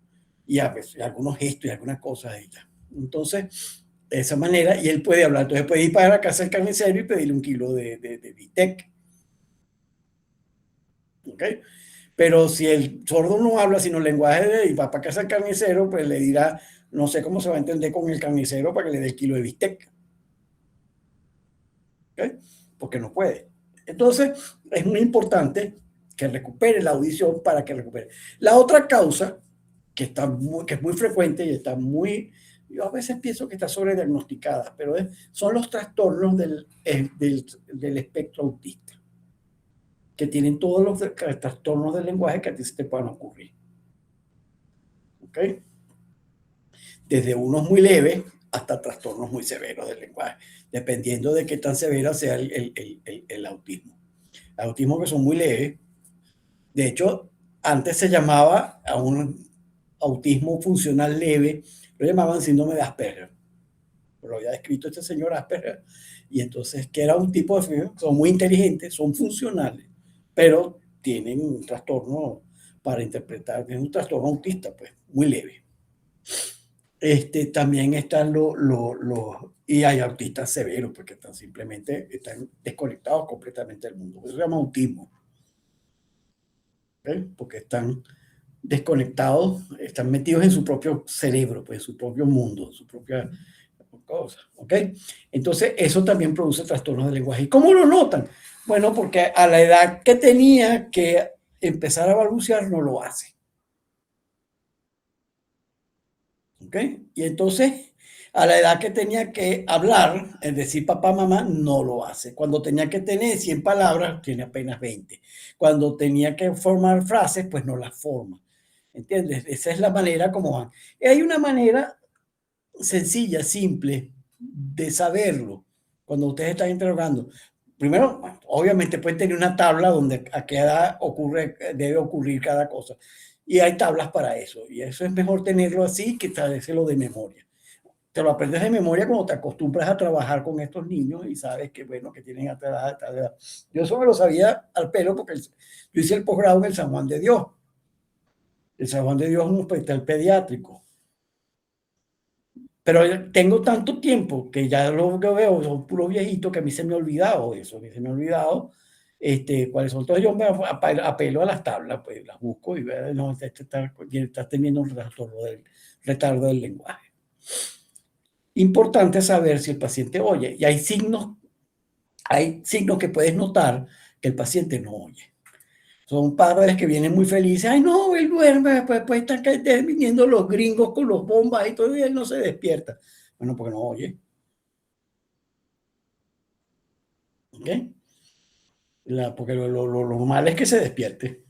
y a veces algunos gestos y algunas cosas ahí. Entonces, de esa manera, y él puede hablar. Entonces puede ir para la casa del carnicero y pedirle 1 kilo de bistec. ¿Ok? Pero si el sordo no habla sino el lenguaje de y va para casa el carnicero, pues le dirá, no sé cómo se va a entender con el carnicero para que le dé el kilo de bistec. ¿Okay? Porque no puede. Entonces, es muy importante que recupere la audición para que recupere. La otra causa, que es muy frecuente y está muy, yo a veces pienso que está sobrediagnosticada, pero son los trastornos del espectro autista, que tienen todos los trastornos del lenguaje que a ti se te puedan ocurrir. ¿Ok? Desde unos muy leves hasta trastornos muy severos del lenguaje, dependiendo de qué tan severa sea el autismo. El autismo que son muy leves, de hecho, antes se llamaba a un autismo funcional leve, lo llamaban síndrome de Asperger. Lo había descrito este señor Asperger, y entonces, que era un tipo de, son muy inteligentes, son funcionales, pero tienen un trastorno para interpretar, tienen un trastorno autista, pues, muy leve. También están y hay autistas severos, porque simplemente están desconectados completamente del mundo. Eso se llama autismo. ¿Okay? Porque están desconectados, están metidos en su propio cerebro, pues, en su propio mundo, su propia cosa. ¿Ok? Entonces, eso también produce trastornos del lenguaje. ¿Y cómo lo notan? Bueno, porque a la edad que tenía que empezar a balbucear, no lo hace. ¿Ok? Y entonces, a la edad que tenía que hablar, es decir, papá, mamá, no lo hace. Cuando tenía que tener 100 palabras, tiene apenas 20. Cuando tenía que formar frases, pues no las forma. ¿Entiendes? Esa es la manera como van. Y hay una manera sencilla, simple, de saberlo cuando ustedes están interrogando. Primero, obviamente pueden tener una tabla donde a qué edad debe ocurrir cada cosa. Y hay tablas para eso. Y eso es mejor tenerlo así que traérselo de memoria. Te lo aprendes de memoria cuando te acostumbras a trabajar con estos niños y sabes que, bueno, que tienen hasta edad, hasta edad. Yo eso me lo sabía al pelo porque yo hice el posgrado en el San Juan de Dios. El San Juan de Dios es un hospital pediátrico. Pero tengo tanto tiempo que ya lo que veo son puros viejitos que a mí se me ha olvidado eso, a mí se me ha olvidado cuáles son. Entonces yo me apelo a las tablas, pues las busco y veo, no, está teniendo un retardo del lenguaje. Importante saber si el paciente oye, y hay signos que puedes notar que el paciente no oye. Son padres que vienen muy felices, ay no, él duerme, después están viniendo los gringos con los bombas y todo, y él no se despierta. Bueno, porque no oye. ¿Ok? Porque lo normal es que se despierte.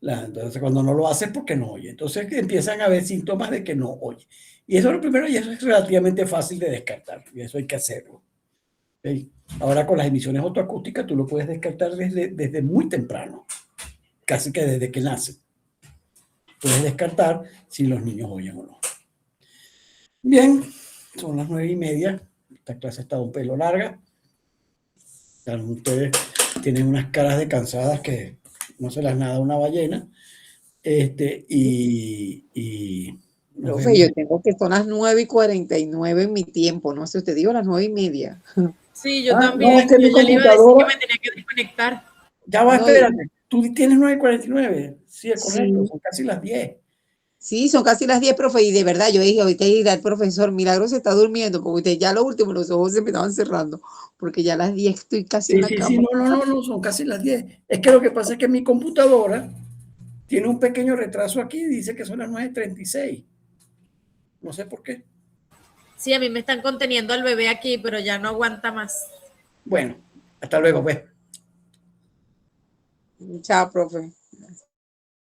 Entonces, cuando no lo hace, porque no oye. Entonces empiezan a haber síntomas de que no oye. Y eso es lo primero, y eso es relativamente fácil de descartar, y eso hay que hacerlo. ¿Okay? Ahora con las emisiones autoacústicas tú lo puedes descartar desde muy temprano, casi que desde que nace. Puedes descartar si los niños oyen o no. Bien, son las 9:30. Esta clase está un pelo larga. Ustedes tienen unas caras de cansadas que no se las nada una ballena. Profe, yo tengo que son las 9:49 en mi tiempo. No sé, usted dijo las 9:30. Sí, yo también. No, es que yo mi ya le iba a decir computadora. que me tenía que desconectar. Ya va, No, espérate. Tú tienes 9:49. Sí, es correcto. sí. Son casi las 10. Sí, son casi las 10, profe, y de verdad, yo dije, ahorita irá el profesor Milagro se está durmiendo, porque usted ya lo último, los ojos se me estaban cerrando, porque ya a las 10 estoy casi en la Sí, cama. no, son casi las 10. Es que lo que pasa es que mi computadora tiene un pequeño retraso aquí, dice que son las 9:36. No sé por qué. Sí, a mí me están conteniendo al bebé aquí, pero ya no aguanta más. Bueno, hasta luego, pues. Chao, profe.